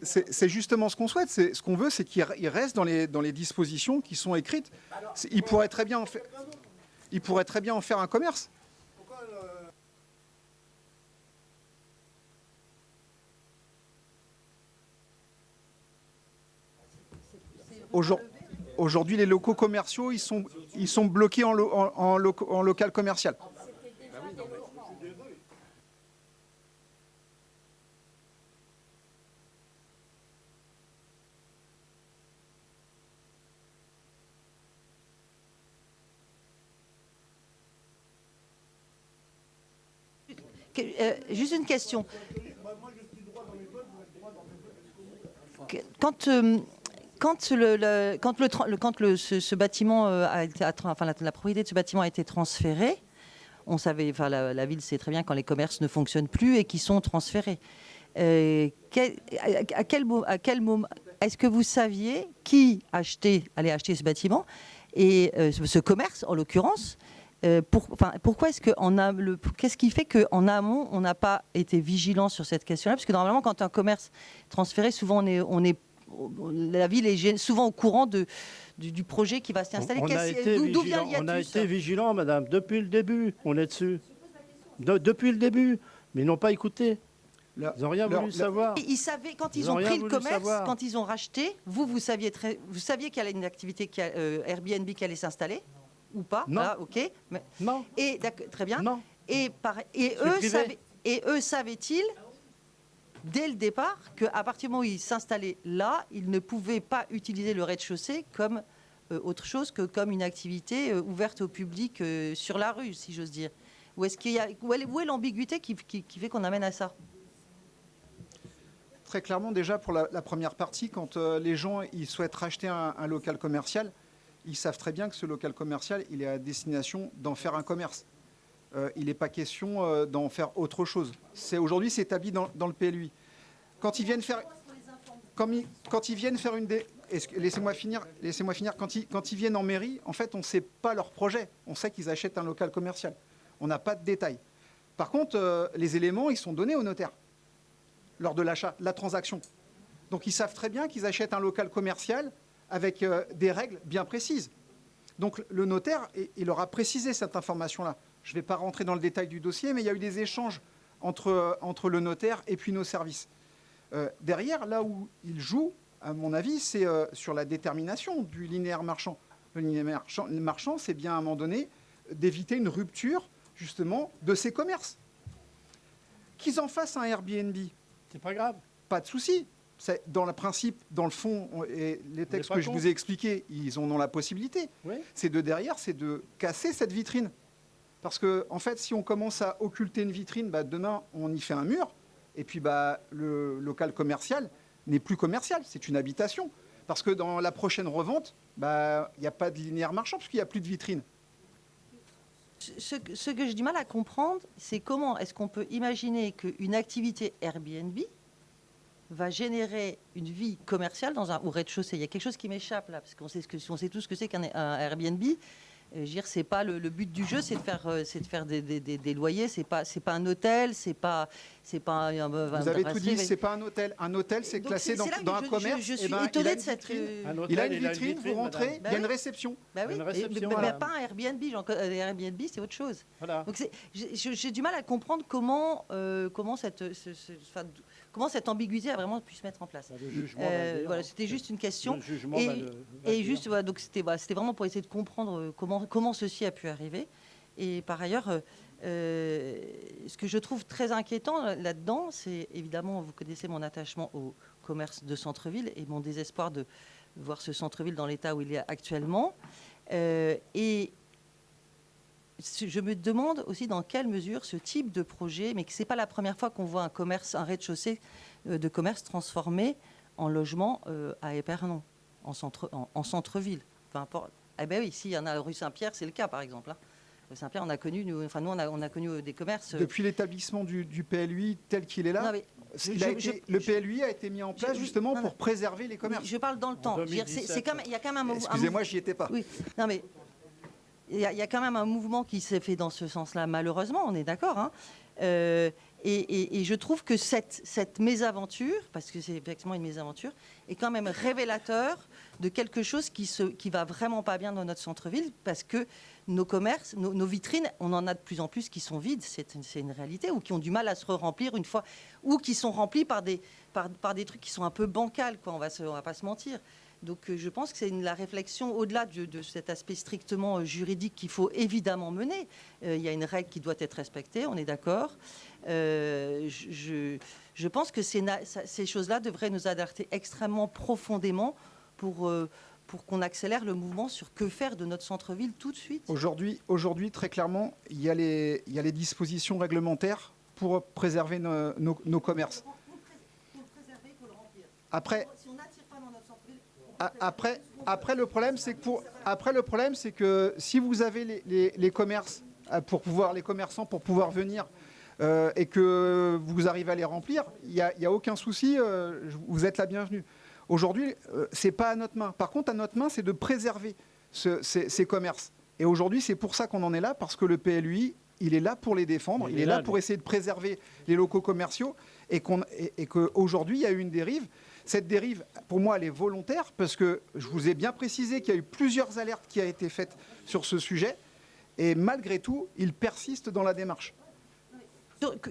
C'est justement ce qu'on souhaite. Ce qu'on veut, c'est qu'il reste dans les dispositions qui sont écrites. Il pourrait très bien en faire un commerce. Aujourd'hui, les locaux commerciaux, ils sont bloqués en local commercial. Juste une question. Quand ce bâtiment a été, enfin la propriété de ce bâtiment a été transférée, on savait, enfin la ville sait très bien quand les commerces ne fonctionnent plus et qui sont transférés. À quel moment est-ce que vous saviez qui allait acheter ce bâtiment et ce commerce en l'occurrence? Pourquoi est-ce que qu'est-ce qui fait qu'en amont on n'a pas été vigilant sur cette question-là? Parce que normalement, quand un commerce est transféré, souvent la ville est souvent au courant du projet qui va s'y installer. On a été vigilant, madame, depuis le début. On est dessus. Depuis le début. Mais ils n'ont pas écouté. Ils n'ont rien voulu savoir. Ils savaient, quand ils ont pris le commerce, quand ils ont racheté, vous saviez qu'il y avait une activité Airbnb qui allait s'installer ou pas? Non. Ah, ok. Mais, non. Et très bien. Non. Et eux savaient-ils dès le départ qu'à partir du moment où ils s'installaient là, ils ne pouvaient pas utiliser le rez-de-chaussée comme autre chose que comme une activité ouverte au public sur la rue, si j'ose dire? Où est l'ambiguïté qui fait qu'on amène à ça? Très clairement, déjà pour la première partie, quand les gens ils souhaitent racheter un local commercial, ils savent très bien que ce local commercial, il est à destination d'en faire un commerce. Il n'est pas question d'en faire autre chose. Aujourd'hui, c'est établi dans le PLUI. Quand ils viennent faire, laissez-moi finir. Quand ils viennent en mairie, en fait, on ne sait pas leur projet. On sait qu'ils achètent un local commercial. On n'a pas de détails. Par contre, les éléments, ils sont donnés au notaire lors de l'achat, de la transaction. Donc, ils savent très bien qu'ils achètent un local commercial avec des règles bien précises. Donc, le notaire, il leur a précisé cette information-là. Je ne vais pas rentrer dans le détail du dossier, mais il y a eu des échanges entre le notaire et puis nos services. Derrière, là où il joue, à mon avis, c'est sur la détermination du linéaire marchand. Le linéaire marchand, c'est bien à un moment donné d'éviter une rupture, justement, de ces commerces. Qu'ils en fassent un Airbnb. C'est pas grave. Pas de souci. Dans le principe, dans le fond, et les textes que je vous ai expliqués, ils en ont la possibilité. Oui. C'est de casser cette vitrine. Parce que, en fait, si on commence à occulter une vitrine, demain, on y fait un mur. Et puis, le local commercial n'est plus commercial. C'est une habitation. Parce que dans la prochaine revente, il n'y a pas de linéaire marchand, parce qu'il n'y a plus de vitrine. Ce que j'ai du mal à comprendre, c'est comment est-ce qu'on peut imaginer qu'une activité Airbnb va générer une vie commerciale au rez-de-chaussée. Il y a quelque chose qui m'échappe là, parce qu'on sait tous ce que c'est qu'un Airbnb. Je veux dire, c'est pas le but du jeu, c'est de faire des loyers. C'est pas un hôtel, c'est pas un. Vous avez tout dit, c'est pas un hôtel. Un hôtel, c'est classé dans un commerce. Je suis étonnée de cette. Il a une vitrine, vous rentrez, il y a une réception. Bah oui, mais pas un Airbnb. Airbnb, c'est autre chose. Voilà. Donc j'ai du mal à comprendre comment cette ambiguïté a vraiment pu se mettre en place. Voilà, c'était juste une question. Donc c'était vraiment pour essayer de comprendre comment ceci a pu arriver. Et par ailleurs, ce que je trouve très inquiétant là-dedans, c'est évidemment, vous connaissez mon attachement au commerce de centre-ville et mon désespoir de voir ce centre-ville dans l'état où il est actuellement. Et je me demande aussi dans quelle mesure ce type de projet, mais que ce n'est pas la première fois qu'on voit un rez-de-chaussée de commerce transformé en logement à Épernon, en centre-ville. Peu importe. Eh bien oui, ici, il y en a rue Saint-Pierre, c'est le cas par exemple. Rue Saint-Pierre, on a connu des commerces. Depuis l'établissement du PLUI tel qu'il est là, non, mais le PLUI a été mis en place justement pour préserver les commerces. Je parle dans le temps. Il y a quand même Excusez-moi, j'y étais pas. Oui. Non, mais il y a quand même un mouvement qui s'est fait dans ce sens-là, malheureusement, on est d'accord. Hein. Et je trouve que cette mésaventure, parce que c'est effectivement une mésaventure, est quand même révélateur de quelque chose qui va vraiment pas bien dans notre centre-ville, parce que nos commerces, nos vitrines, on en a de plus en plus qui sont vides, c'est une réalité, ou qui ont du mal à se remplir une fois, ou qui sont remplis par des trucs qui sont un peu bancals, quoi, on va pas se mentir. Donc je pense que c'est la réflexion au-delà de cet aspect strictement juridique qu'il faut évidemment mener. Il y a une règle qui doit être respectée, on est d'accord. Je pense que ces choses-là devraient nous alerter extrêmement profondément pour qu'on accélère le mouvement sur que faire de notre centre-ville tout de suite. Aujourd'hui, très clairement, il y a les dispositions réglementaires pour préserver nos commerces. Pour le préserver, il faut le remplir. Après, si on n'attire pas dans notre centre-ville... Après, le problème, c'est que si vous avez les commerces les commerçants pour pouvoir venir et que vous arrivez à les remplir, il n'y a aucun souci, vous êtes la bienvenue. Aujourd'hui, c'est pas à notre main. Par contre, à notre main, c'est de préserver ces commerces. Et aujourd'hui, c'est pour ça qu'on en est là, parce que le PLUI, il est là pour les défendre, il est là pour essayer de préserver les locaux commerciaux, et qu'aujourd'hui, il y a eu une dérive. Cette dérive, pour moi, elle est volontaire, parce que je vous ai bien précisé qu'il y a eu plusieurs alertes qui ont été faites sur ce sujet, et malgré tout, il persiste dans la démarche.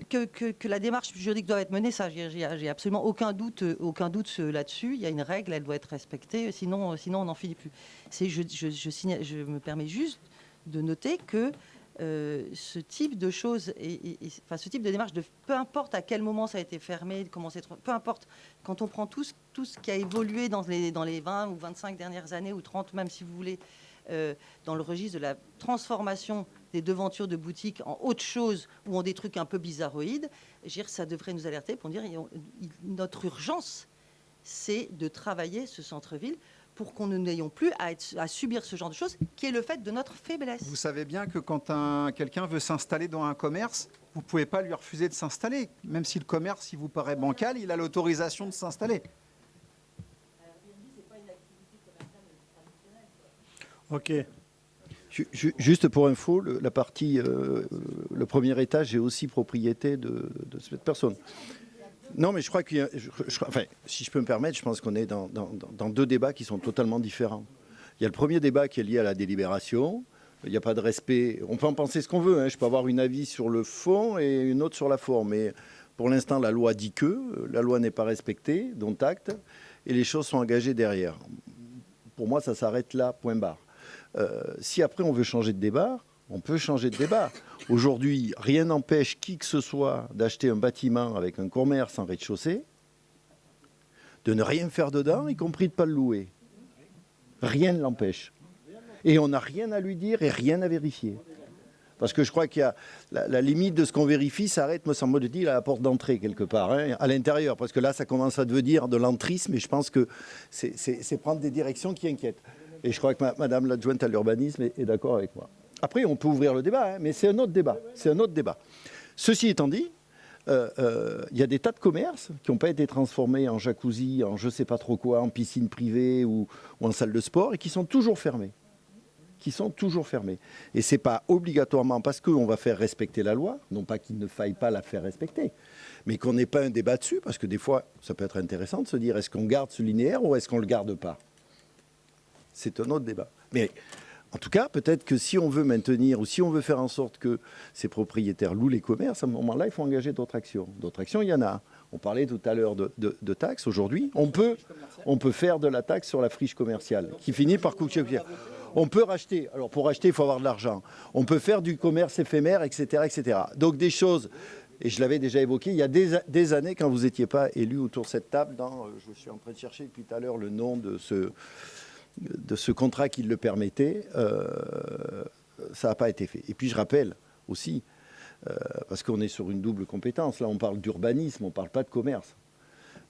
Que la démarche juridique doit être menée, ça, j'ai absolument aucun doute là-dessus. Il y a une règle, elle doit être respectée, sinon on n'en finit plus. Je me permets juste de noter que ce type de choses, ce type de démarche, peu importe à quel moment ça a été fermé, peu importe, quand on prend tout ce qui a évolué dans les 20 ou 25 dernières années, ou 30 même si vous voulez, dans le registre de la transformation des devantures de boutiques en autre chose ou en des trucs un peu bizarroïdes, ça devrait nous alerter pour dire notre urgence, c'est de travailler ce centre-ville pour qu'on n'ayons plus à subir ce genre de choses, qui est le fait de notre faiblesse. Vous savez bien que quand quelqu'un veut s'installer dans un commerce, vous ne pouvez pas lui refuser de s'installer. Même si le commerce, il vous paraît bancal, il a l'autorisation de s'installer. Ok. Juste pour info, la partie, le premier étage est aussi propriété de cette personne. Non, mais je crois qu'il y a, enfin, si je peux me permettre, je pense qu'on est dans deux débats qui sont totalement différents. Il y a le premier débat qui est lié à la délibération. il n'y a pas de respect. On peut en penser ce qu'on veut, hein. Je peux avoir un avis sur le fond et une autre sur la forme. Mais pour l'instant, la loi dit que la loi n'est pas respectée, dont acte, et les choses sont engagées derrière. Pour moi, ça s'arrête là, point barre. Si après on veut changer de débat, on peut changer de débat. Aujourd'hui, rien n'empêche qui que ce soit d'acheter un bâtiment avec un commerce en rez-de-chaussée, de ne rien faire dedans, y compris de ne pas le louer. Rien ne l'empêche. Et on n'a rien à lui dire et rien à vérifier. Parce que je crois qu'il y a la limite de ce qu'on vérifie s'arrête, me semble-t-il, à la porte d'entrée quelque part, hein, à l'intérieur. Parce que là, ça commence à devenir de l'entrisme et je pense que c'est prendre des directions qui inquiètent. Et je crois que Madame l'adjointe à l'urbanisme est d'accord avec moi. Après, on peut ouvrir le débat, hein, mais c'est un autre débat. C'est un autre débat. Ceci étant dit, il y a des tas de commerces qui n'ont pas été transformés en jacuzzi, en je ne sais pas trop quoi, en piscine privée ou en salle de sport et qui sont toujours fermés. Et ce n'est pas obligatoirement parce qu'on va faire respecter la loi, non pas qu'il ne faille pas la faire respecter, mais qu'on n'ait pas un débat dessus, parce que des fois, ça peut être intéressant de se dire est-ce qu'on garde ce linéaire ou est-ce qu'on ne le garde pas? C'est un autre débat. Mais en tout cas, peut-être que si on veut maintenir ou si on veut faire en sorte que ces propriétaires louent les commerces, à ce moment-là, il faut engager d'autres actions. D'autres actions, il y en a. On parlait tout à l'heure de taxes. Aujourd'hui, on peut faire de la taxe sur la friche commerciale qui finit par coûter. On peut racheter. Alors, pour racheter, il faut avoir de l'argent. On peut faire du commerce éphémère, etc., etc. Donc, des choses, et je l'avais déjà évoqué, il y a des années, quand vous n'étiez pas élu autour de cette table, je suis en train de chercher depuis tout à l'heure le nom de ce contrat qui le permettait, ça n'a pas été fait. Et puis, je rappelle aussi, parce qu'on est sur une double compétence, là, on parle d'urbanisme, on ne parle pas de commerce.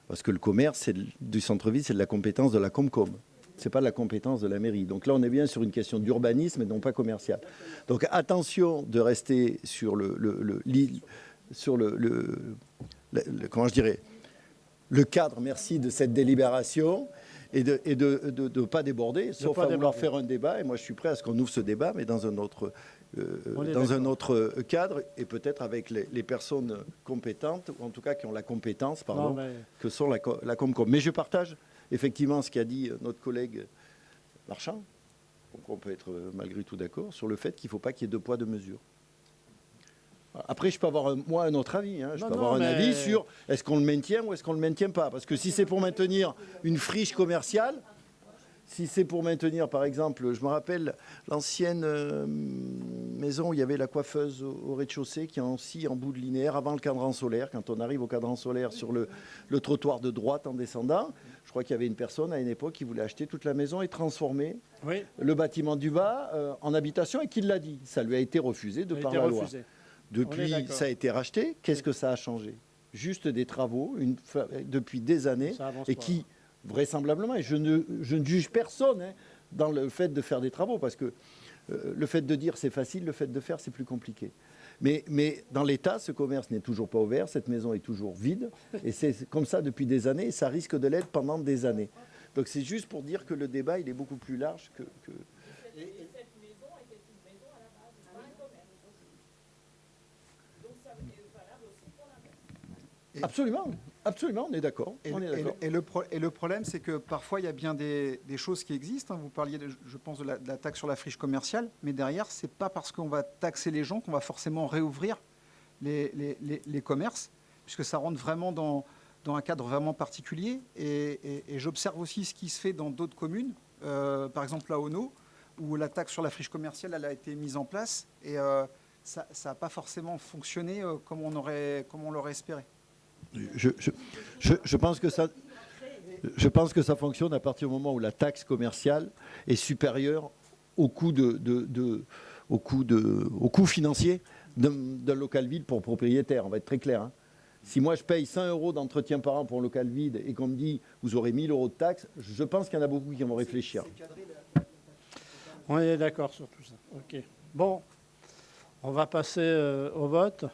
Parce que le commerce du centre-ville, c'est de la compétence de la Comcom. Ce n'est pas de la compétence de la mairie. Donc là, on est bien sur une question d'urbanisme et non pas commercial. Donc attention de rester sur comment je dirais, le cadre, merci, de cette délibération et de ne pas déborder, sauf à vouloir faire un débat. Et moi, je suis prêt à ce qu'on ouvre ce débat, mais dans un autre cadre et peut-être avec les personnes compétentes, ou en tout cas qui ont la compétence, que sont la Comcom. Mais je partage effectivement ce qu'a dit notre collègue Marchand, donc on peut être malgré tout d'accord sur le fait qu'il ne faut pas qu'il y ait deux poids, deux mesures. Après, je peux avoir, moi, un autre avis. Hein. Je peux avoir un avis sur est-ce qu'on le maintient ou est-ce qu'on ne le maintient pas. Parce que si c'est pour maintenir une friche commerciale, si c'est pour maintenir, par exemple, je me rappelle l'ancienne maison où il y avait la coiffeuse au rez-de-chaussée qui est aussi en bout de linéaire avant le cadran solaire. Quand on arrive au cadran solaire sur le trottoir de droite en descendant, je crois qu'il y avait une personne à une époque qui voulait acheter toute la maison et transformer le bâtiment du bas en habitation et qui l'a dit. Ça lui a été refusé par la loi. Depuis, ça a été racheté. Qu'est-ce que ça a changé? Juste des travaux depuis des années et qui... vraisemblablement, et je ne juge personne dans le fait de faire des travaux, parce que le fait de dire c'est facile, le fait de faire c'est plus compliqué. Mais dans l'état, ce commerce n'est toujours pas ouvert, cette maison est toujours vide, et c'est comme ça depuis des années, et ça risque de l'être pendant des années. Donc c'est juste pour dire que le débat, il est beaucoup plus large que... Et cette maison était une maison à la base, pas un commerce. Donc ça est valable aussi pour la maison. Absolument. Absolument, on est d'accord. Et le problème, c'est que parfois, il y a bien des choses qui existent. Vous parliez, je pense, de la taxe sur la friche commerciale, mais derrière, ce n'est pas parce qu'on va taxer les gens qu'on va forcément réouvrir les commerces, puisque ça rentre vraiment dans un cadre vraiment particulier. Et j'observe aussi ce qui se fait dans d'autres communes, par exemple à Ono, où la taxe sur la friche commerciale elle a été mise en place, et ça n'a pas forcément fonctionné comme on l'aurait espéré. Je pense que ça fonctionne à partir du moment où la taxe commerciale est supérieure au coût financier d'un local vide pour propriétaire. On va être très clair. Hein. Si moi je paye 100 € d'entretien par an pour un local vide et qu'on me dit vous aurez 1 000 € de taxes, je pense qu'il y en a beaucoup qui vont réfléchir. On est d'accord sur tout ça. Ok. Bon, on va passer au vote.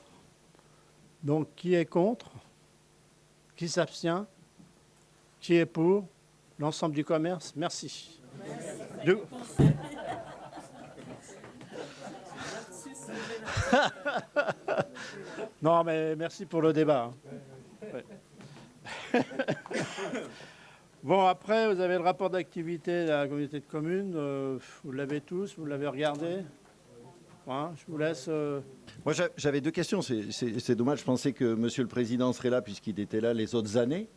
Donc, qui est contre? Qui s'abstient? Qui est pour? L'ensemble du commerce? Merci. Non, mais merci pour le débat. Ouais. Bon, après, vous avez le rapport d'activité de la communauté de communes. Vous l'avez tous, vous l'avez regardé? Hein, je vous laisse... Moi, j'avais deux questions. C'est dommage, je pensais que Monsieur le Président serait là puisqu'il était là les autres années.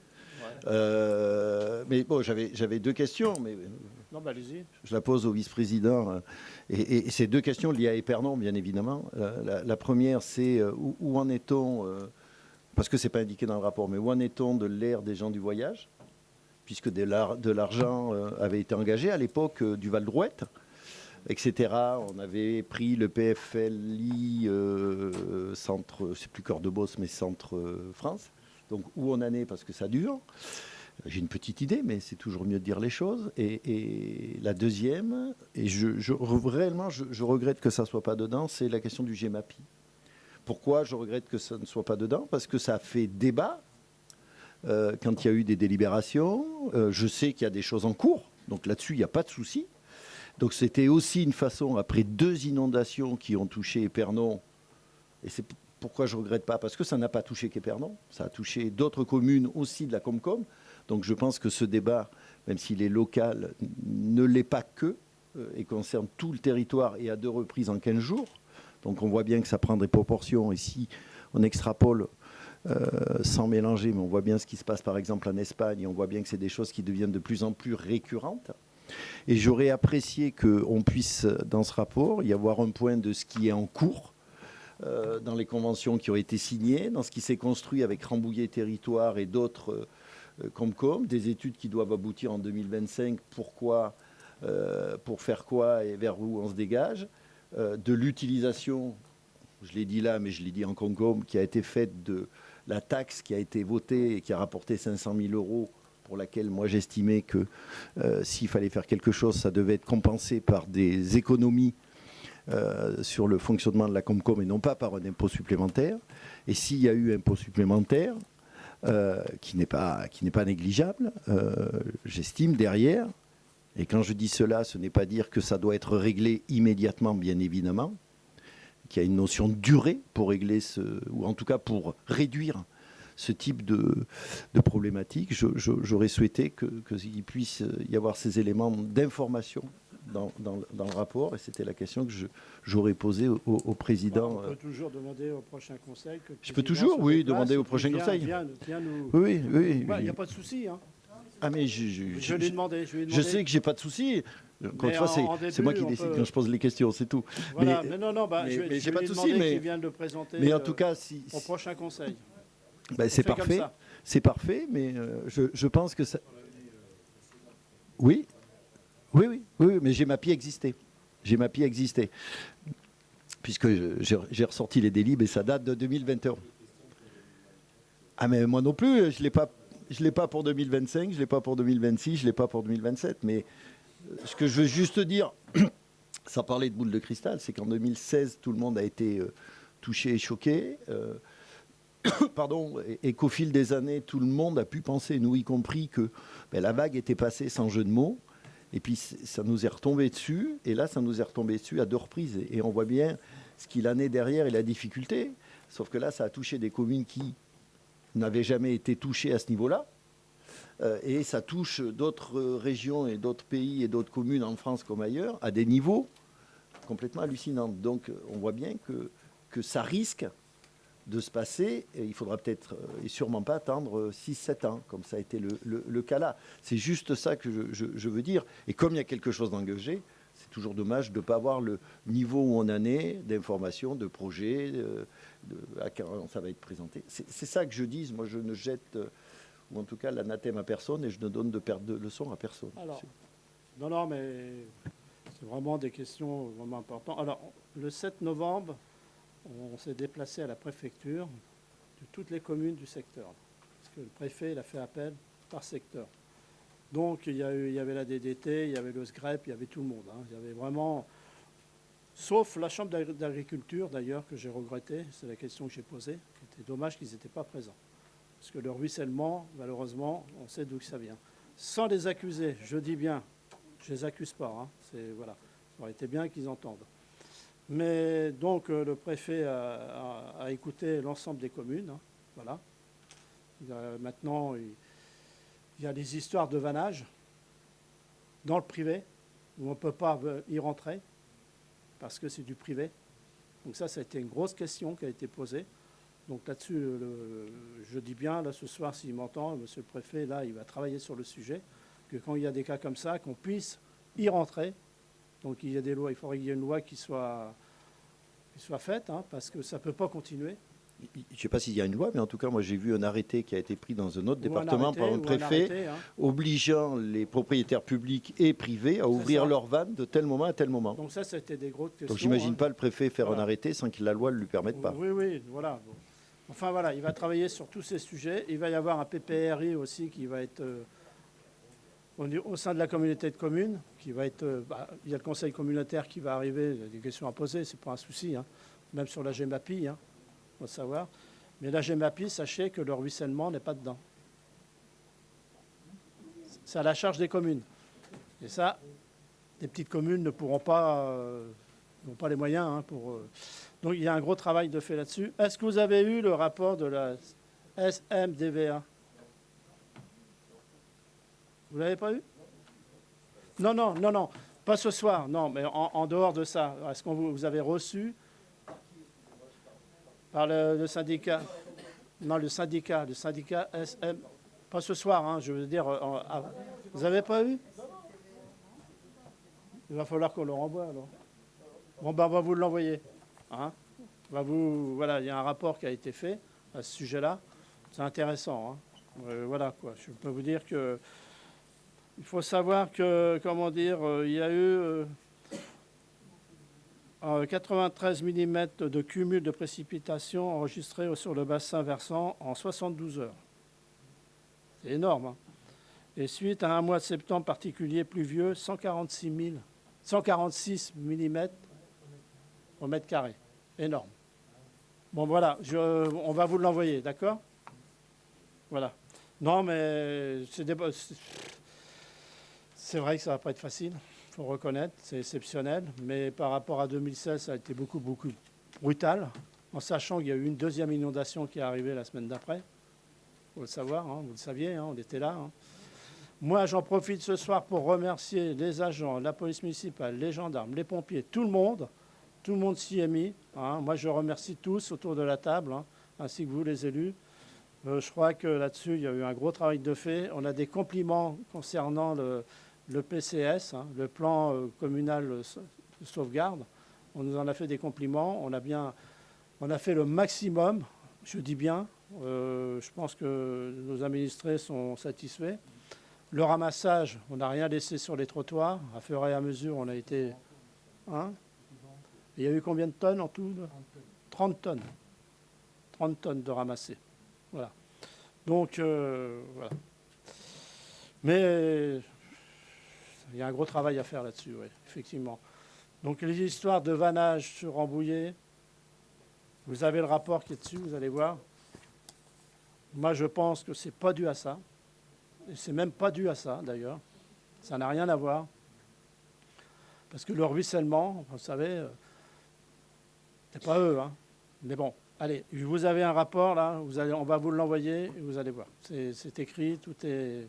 Mais bon, j'avais deux questions, mais Non, bah, allez-y. je la pose au vice-président. Et ces deux questions liées à Épernon, bien évidemment. La première, c'est où en est-on, parce que ce n'est pas indiqué dans le rapport, mais où en est-on de l'ère des gens du voyage, puisque de l'argent avait été engagé à l'époque du Val-d'Rouette, etc. On avait pris le PFLI centre, c'est plus Cœur de Bosse, mais centre France. Donc où on en est, parce que ça dure. J'ai une petite idée, mais c'est toujours mieux de dire les choses. Et la deuxième, et réellement, je regrette que ça ne soit pas dedans, c'est la question du GEMAPI. Pourquoi je regrette que ça ne soit pas dedans? Parce que ça a fait débat quand il y a eu des délibérations. Je sais qu'il y a des choses en cours, donc là-dessus, il n'y a pas de souci. Donc c'était aussi une façon, après 2 inondations qui ont touché Épernon, et c'est pourquoi je ne regrette pas, parce que ça n'a pas touché qu'Épernon, ça a touché d'autres communes aussi de la Comcom. Donc je pense que ce débat, même s'il est local, ne l'est pas que, et concerne tout le territoire et à 2 reprises en 15 jours. Donc on voit bien que ça prend des proportions, et si on extrapole sans mélanger, mais on voit bien ce qui se passe par exemple en Espagne, et on voit bien que c'est des choses qui deviennent de plus en plus récurrentes. Et j'aurais apprécié qu'on puisse, dans ce rapport, y avoir un point de ce qui est en cours, dans les conventions qui ont été signées, dans ce qui s'est construit avec Rambouillet Territoire et d'autres Comcom, des études qui doivent aboutir en 2025, pourquoi, pour faire quoi et vers où on se dégage, de l'utilisation, je l'ai dit là, mais je l'ai dit en Comcom, qui a été faite de la taxe qui a été votée et qui a rapporté 500 000 euros, pour laquelle moi j'estimais que s'il fallait faire quelque chose, ça devait être compensé par des économies sur le fonctionnement de la Comcom et non pas par un impôt supplémentaire. Et s'il y a eu un impôt supplémentaire, qui n'est pas négligeable, j'estime derrière, et quand je dis cela, ce n'est pas dire que ça doit être réglé immédiatement, bien évidemment, qu'il y a une notion de durée pour régler ou en tout cas pour réduire ce type de problématique. J'aurais souhaité qu'il puisse y avoir ces éléments d'information dans le rapport, et c'était la question que j'aurais posée au président. On peut toujours demander au prochain conseil. Je peux toujours, oui, demander au prochain conseil. Oui. Il n'y a pas de souci. Hein. Ah, mais je lui ai demandé. Je sais que j'ai pas de souci. Encore une fois, c'est moi qui décide quand je pose les questions, c'est tout. Voilà, mais non, mais j'ai pas de souci. Mais vient de le présenter. Mais en tout cas, au prochain conseil. Ben, c'est parfait. C'est parfait, mais je pense que ça. Oui, mais GEMAPI existait. GEMAPI existait. Puisque j'ai ressorti les délits, mais ça date de 2021. Ah, mais moi non plus, je ne l'ai pas pour 2025, je ne l'ai pas pour 2026, je ne l'ai pas pour 2027. Mais ce que je veux juste dire, sans parler de boule de cristal, c'est qu'en 2016, tout le monde a été touché et choqué. Pardon, et qu'au fil des années, tout le monde a pu penser, nous y compris, que la vague était passée sans jeu de mots. Et puis ça nous est retombé dessus. Et là, ça nous est retombé dessus à 2 reprises. Et on voit bien ce qu'il en est derrière et la difficulté. Sauf que là, ça a touché des communes qui n'avaient jamais été touchées à ce niveau-là. Et ça touche d'autres régions et d'autres pays et d'autres communes en France comme ailleurs à des niveaux complètement hallucinants. Donc on voit bien que ça risque de se passer, et il faudra peut-être et sûrement pas attendre 6-7 ans, comme ça a été le cas là. C'est juste ça que je veux dire. Et comme il y a quelque chose d'engagé, c'est toujours dommage de ne pas avoir le niveau où on en est, d'informations, de projets, à quand ça va être présenté. C'est ça que je dis. Moi, je ne jette, ou en tout cas l'anathème à personne, et je ne donne de leçons à personne. Alors, non, mais c'est vraiment des questions vraiment importantes. Alors, le 7 novembre, on s'est déplacé à la préfecture de toutes les communes du secteur. Parce que le préfet il a fait appel par secteur. Donc il y avait la DDT, il y avait le SGREP, il y avait tout le monde. Hein. Il y avait vraiment, sauf la Chambre d'agriculture d'ailleurs, que j'ai regretté, c'est la question que j'ai posée, c'était dommage qu'ils n'étaient pas présents. Parce que le ruissellement, malheureusement, on sait d'où ça vient. Sans les accuser, je dis bien, je ne les accuse pas, hein. Voilà. Ça aurait été bien qu'ils entendent. Mais donc le préfet a écouté l'ensemble des communes. Hein, voilà. Maintenant, il y a des histoires de vannage dans le privé où on ne peut pas y rentrer parce que c'est du privé. Donc ça a été une grosse question qui a été posée. Donc là-dessus, je dis bien, là ce soir, s'il m'entend, monsieur le préfet, là, il va travailler sur le sujet, que quand il y a des cas comme ça, qu'on puisse y rentrer. Donc il y a des lois, il faudrait qu'il y ait une loi qui soit faite, hein, parce que ça ne peut pas continuer. Je ne sais pas s'il y a une loi, mais en tout cas, moi j'ai vu un arrêté qui a été pris dans un autre Ou département par un préfet, hein. obligeant les propriétaires publics et privés à ouvrir leurs vannes de tel moment à tel moment. Donc ça, c'était des grosses questions. Donc j'imagine hein. pas le préfet faire Voilà. un arrêté sans que la loi ne lui permette pas. Oui, oui, voilà. Bon. Enfin voilà, il va travailler sur tous ces sujets. Il va y avoir un PPRI aussi qui va être au sein de la communauté de communes, qui va être. Il y a le conseil communautaire qui va arriver. Il y a des questions à poser, c'est pas un souci. Hein. Même sur la GEMAPI, hein, on va savoir. Mais la GEMAPI, sachez que le ruissellement n'est pas dedans. C'est à la charge des communes. Et ça, les petites communes ne pourront pas, n'ont pas les moyens hein, pour. Donc il y a un gros travail de fait là-dessus. Est-ce que vous avez eu le rapport de la SMDVA? Vous l'avez pas eu? Non, non, non, non, pas ce soir. Non, mais en dehors de ça, est-ce que vous avez reçu par le syndicat? Non, le syndicat SM. Pas ce soir, hein, je veux dire. Vous n'avez pas eu? Il va falloir qu'on le renvoie alors. Bon, ben, on va vous l'envoyer. Hein. Voilà, il y a un rapport qui a été fait à ce sujet-là. C'est intéressant. Hein. Voilà, quoi. Je peux vous dire que. Il faut savoir que, comment dire, il y a eu 93 mm de cumul de précipitations enregistrés sur le bassin versant en 72 heures. C'est énorme. Hein. Et suite à un mois de septembre particulier pluvieux, 146 mm au mètre carré. Énorme. Bon, voilà, on va vous l'envoyer, d'accord? Voilà. Non, mais c'est vrai que ça ne va pas être facile, il faut reconnaître, c'est exceptionnel. Mais par rapport à 2016, ça a été beaucoup, beaucoup brutal, en sachant qu'il y a eu une deuxième inondation qui est arrivée la semaine d'après. Il faut le savoir, hein, vous le saviez, hein, on était là. Hein. Moi, j'en profite ce soir pour remercier les agents, la police municipale, les gendarmes, les pompiers, tout le monde. Tout le monde s'y est mis. Hein. Moi, je remercie tous autour de la table, hein, ainsi que vous, les élus. Je crois que là-dessus, il y a eu un gros travail de fait. On a des compliments concernant le PCS, hein, le plan communal de sauvegarde. On nous en a fait des compliments. On a fait le maximum, je dis bien. Je pense que nos administrés sont satisfaits. Le ramassage, on n'a rien laissé sur les trottoirs. À fur et à mesure, on a été... Hein, il y a eu combien de tonnes en tout? 30 tonnes. 30 tonnes de ramassés. Voilà. Donc, voilà. Mais il y a un gros travail à faire là-dessus, oui, effectivement. Donc, les histoires de vannage sur Rambouillet, vous avez le rapport qui est dessus, vous allez voir. Moi, je pense que ce n'est pas dû à ça. Et c'est même pas dû à ça, d'ailleurs. Ça n'a rien à voir. Parce que le ruissellement, vous savez... c'est pas eux, hein. Mais bon, allez, vous avez un rapport là, on va vous l'envoyer et vous allez voir. C'est écrit, tout est.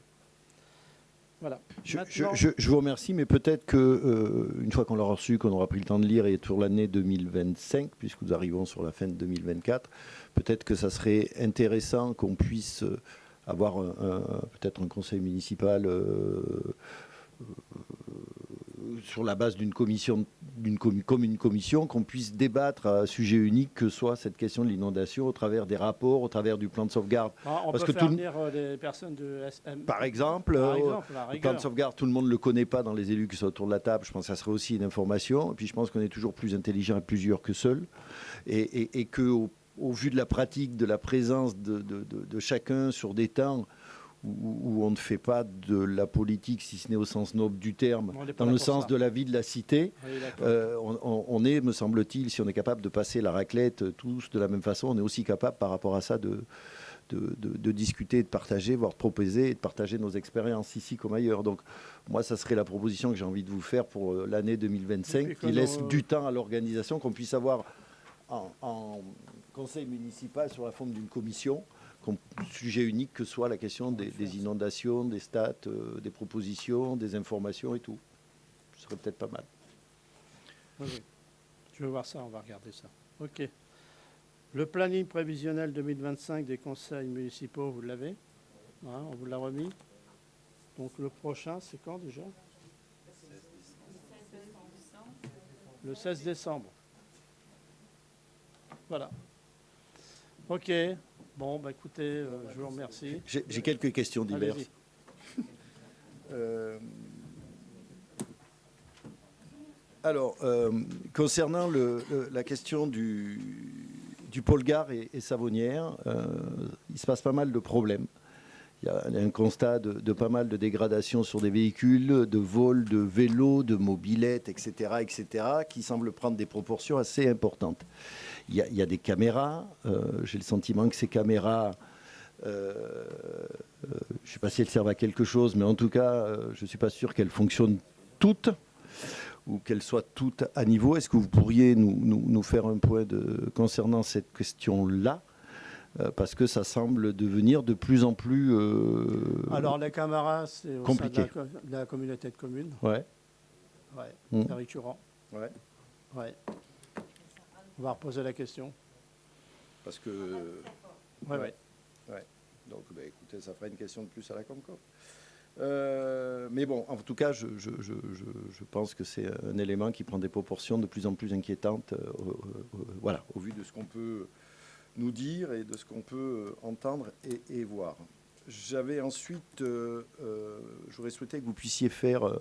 Voilà. Je vous remercie, mais peut-être que une fois qu'on l'aura reçu, qu'on aura pris le temps de lire et pour l'année 2025, puisque nous arrivons sur la fin de 2024, peut-être que ça serait intéressant qu'on puisse avoir peut-être un conseil municipal. Sur la base d'une commission, comme une commission, qu'on puisse débattre à un sujet unique que soit cette question de l'inondation au travers des rapports, au travers du plan de sauvegarde. On peut faire venir des personnes de SM. Par exemple, le plan de sauvegarde, tout le monde ne le connaît pas dans les élus qui sont autour de la table. Je pense que ça serait aussi une information. Et puis je pense qu'on est toujours plus intelligent à plusieurs que seul. Et qu'au vu de la pratique, de la présence de chacun sur des temps où on ne fait pas de la politique, si ce n'est au sens noble du terme, dans le sens de la vie de la cité. Oui, on est, me semble-t-il, si on est capable de passer la raclette tous de la même façon, on est aussi capable par rapport à ça de discuter, de partager, voire de proposer et de partager nos expériences ici comme ailleurs. Donc moi, ça serait la proposition que j'ai envie de vous faire pour l'année 2025, qui laisse du temps à l'organisation, qu'on puisse avoir en conseil municipal sur la forme d'une commission, sujet unique que soit la question des inondations, des stats, des propositions, des informations et tout. Ce serait peut-être pas mal. Oui. Je veux voir ça, on va regarder ça. Ok. Le planning prévisionnel 2025 des conseils municipaux, vous l'avez, hein, on vous l'a remis. Donc le prochain, c'est quand déjà? Le 16 décembre. Voilà. Ok. Bon, bah écoutez, je vous remercie. J'ai quelques questions diverses. Allez-y. Alors, concernant la question du pôle gare et Savonnières, il se passe pas mal de problèmes. Il y a un constat de pas mal de dégradations sur des véhicules, de vols de vélos, de mobylettes, etc., qui semblent prendre des proportions assez importantes. Il y a des caméras. J'ai le sentiment que ces caméras, je ne sais pas si elles servent à quelque chose, mais en tout cas, je ne suis pas sûr qu'elles fonctionnent toutes ou qu'elles soient toutes à niveau. Est-ce que vous pourriez nous faire un point concernant cette question-là? Parce que ça semble devenir de plus en plus Alors, les caméras, c'est au compliqué. sein de la communauté de communes. Ouais. Ouais, Mm. c'est récurrent. Ouais. Ouais. On va reposer la question. Parce que... Ouais, ouais. Ouais. Donc, bah, écoutez, ça fera une question de plus à la Comcom. Mais bon, en tout cas, je pense que c'est un élément qui prend des proportions de plus en plus inquiétantes, voilà, au vu de ce qu'on peut nous dire et de ce qu'on peut entendre et voir. J'avais ensuite, j'aurais souhaité que vous puissiez faire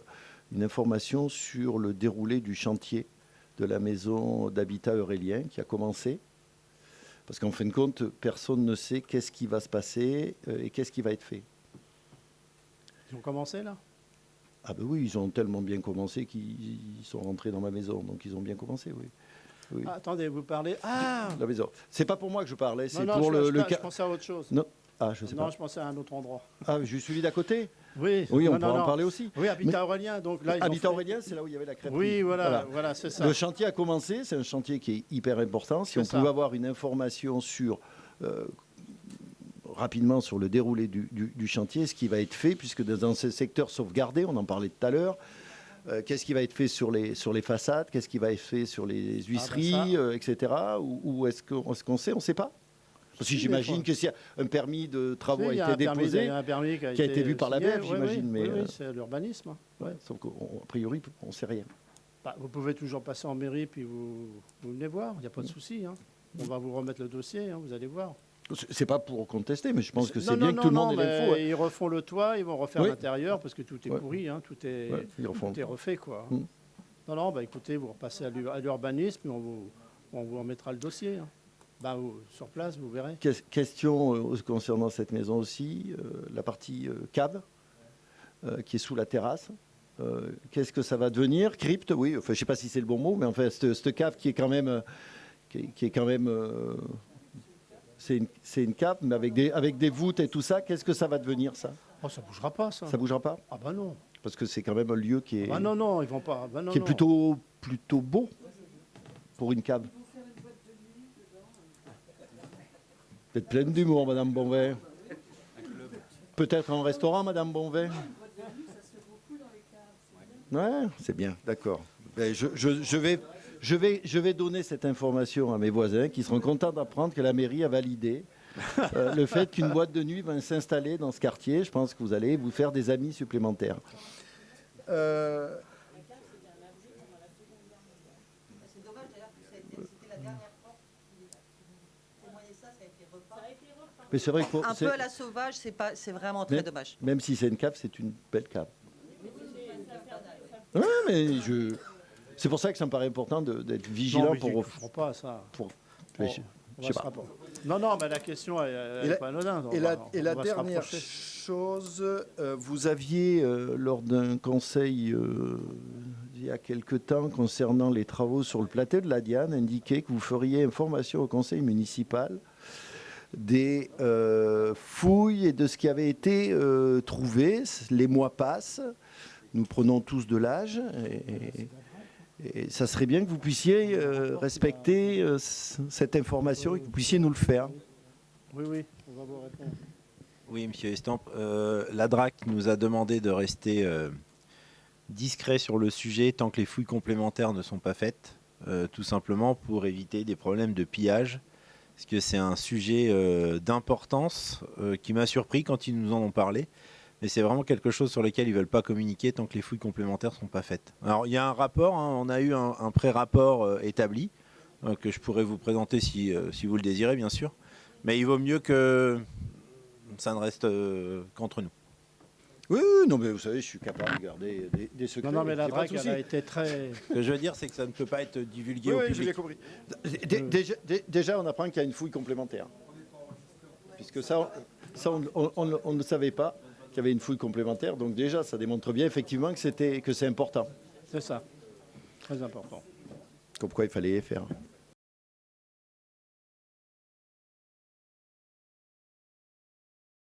une information sur le déroulé du chantier de la maison d'habitat Eurélien qui a commencé. Parce qu'en fin de compte, personne ne sait qu'est-ce qui va se passer et qu'est-ce qui va être fait. Ils ont commencé, là? Ah ben oui, ils ont tellement bien commencé qu'ils sont rentrés dans ma maison. Donc ils ont bien commencé, oui. Oui. Ah, attendez, vous parlez... Ah La maison. C'est pas pour moi que je parlais, c'est non, pour je le cas. je pensais à autre chose. Non. Ah, je sais Non, pas. je pensais à un autre endroit. Ah, je suis celui d'à côté. Oui, Oui, on non, peut en non. parler aussi. Oui, Habitat Aurélien. Donc là, ils ont Habitat fait- Aurélien, c'est là où il y avait la crêperie. Oui, voilà, c'est ça. Le chantier a commencé, c'est un chantier qui est hyper important. Si C'est on ça. pouvait avoir une information sur, rapidement sur le déroulé du chantier, ce qui va être fait, puisque dans ce secteur sauvegardé, on en parlait tout à l'heure, qu'est-ce qui va être fait sur les façades, qu'est-ce qui va être fait sur les huisseries, etc. Ou est-ce qu'on sait? On ne sait pas. Parce que Si, j'imagine mais que si un permis de travaux Si, il y a été déposé, il y a un permis qui a été vu par la signé, BEF, oui, j'imagine. oui, Mais oui, c'est l'urbanisme. Hein. ouais, sauf qu'a priori, on ne sait rien. Bah, vous pouvez toujours passer en mairie puis vous venez voir, il n'y a pas de souci. Hein. On va vous remettre le dossier, hein, vous allez voir. C'est pas pour contester, mais je pense que c'est Non, bien non, que tout le non, monde ait mais l'info. Ils refont le toit, ils vont refaire Oui. l'intérieur parce que tout est Ouais. pourri, hein, tout est refait. Quoi. Mm. Non, bah, écoutez, vous repassez à l'urbanisme et on vous remettra le dossier. Hein. Bah, sur place, vous verrez. Question concernant cette maison aussi, la partie cave qui est sous la terrasse. Qu'est-ce que ça va devenir? Crypte, oui. Enfin, je ne sais pas si c'est le bon mot, mais enfin, cette cave qui est quand même, c'est une cave, mais avec des voûtes et tout ça. Qu'est-ce que ça va devenir, ça? Oh, ça bougera pas, ça. Ça bougera pas? Ah bah non. Parce que c'est quand même un lieu qui est, Ah non, ils vont pas. Bah, non, qui est non. plutôt beau pour une cave. Vous êtes pleine d'humour, Madame Bonvin. Peut-être un restaurant, Madame Bonvin? Ouais, c'est bien, d'accord. Ben, je vais donner cette information à mes voisins qui seront contents d'apprendre que la mairie a validé le fait qu'une boîte de nuit va s'installer dans ce quartier. Je pense que vous allez vous faire des amis supplémentaires. C'est dommage d'ailleurs que c'était la dernière fois que témoigner ça, ça a été repeint. Mais c'est vrai que Un peu à la sauvage, c'est vraiment très dommage. Même si c'est une cave, c'est une belle cave. Ouais, mais c'est pour ça que ça me paraît important d'être vigilant Je ne crois pas à ça. Je sais pas. Non, mais la question est pas anodine. Et la dernière chose, vous aviez, lors d'un conseil il y a quelque temps concernant les travaux sur le plateau de la Diane, indiqué que vous feriez information au conseil municipal des fouilles et de ce qui avait été trouvé. Les mois passent, nous prenons tous de l'âge et ça serait bien que vous puissiez respecter cette information et que vous puissiez nous le faire. Oui, on va vous répondre. Oui, Monsieur Estampe, la DRAC nous a demandé de rester discret sur le sujet tant que les fouilles complémentaires ne sont pas faites. tout simplement pour éviter des problèmes de pillage. Parce que c'est un sujet d'importance qui m'a surpris quand ils nous en ont parlé. Mais c'est vraiment quelque chose sur lequel ils ne veulent pas communiquer tant que les fouilles complémentaires ne sont pas faites. Alors il y a un rapport, hein, on a eu un pré-rapport établi, que je pourrais vous présenter si vous le désirez bien sûr. Mais il vaut mieux que ça ne reste qu'entre nous. Oui, non, mais vous savez, je suis capable de garder des secrets. Non, mais la c'est pas de DRAC, elle souci. a été très... Ce que je veux dire, c'est que ça ne peut pas être divulgué au Oui, public. j'ai bien compris. Déjà, on apprend qu'il y a une fouille complémentaire. Puisque ça on ne savait pas qu'il y avait une fouille complémentaire. Donc déjà, ça démontre bien effectivement que c'est important. C'est ça, très important. Comme quoi il fallait les faire.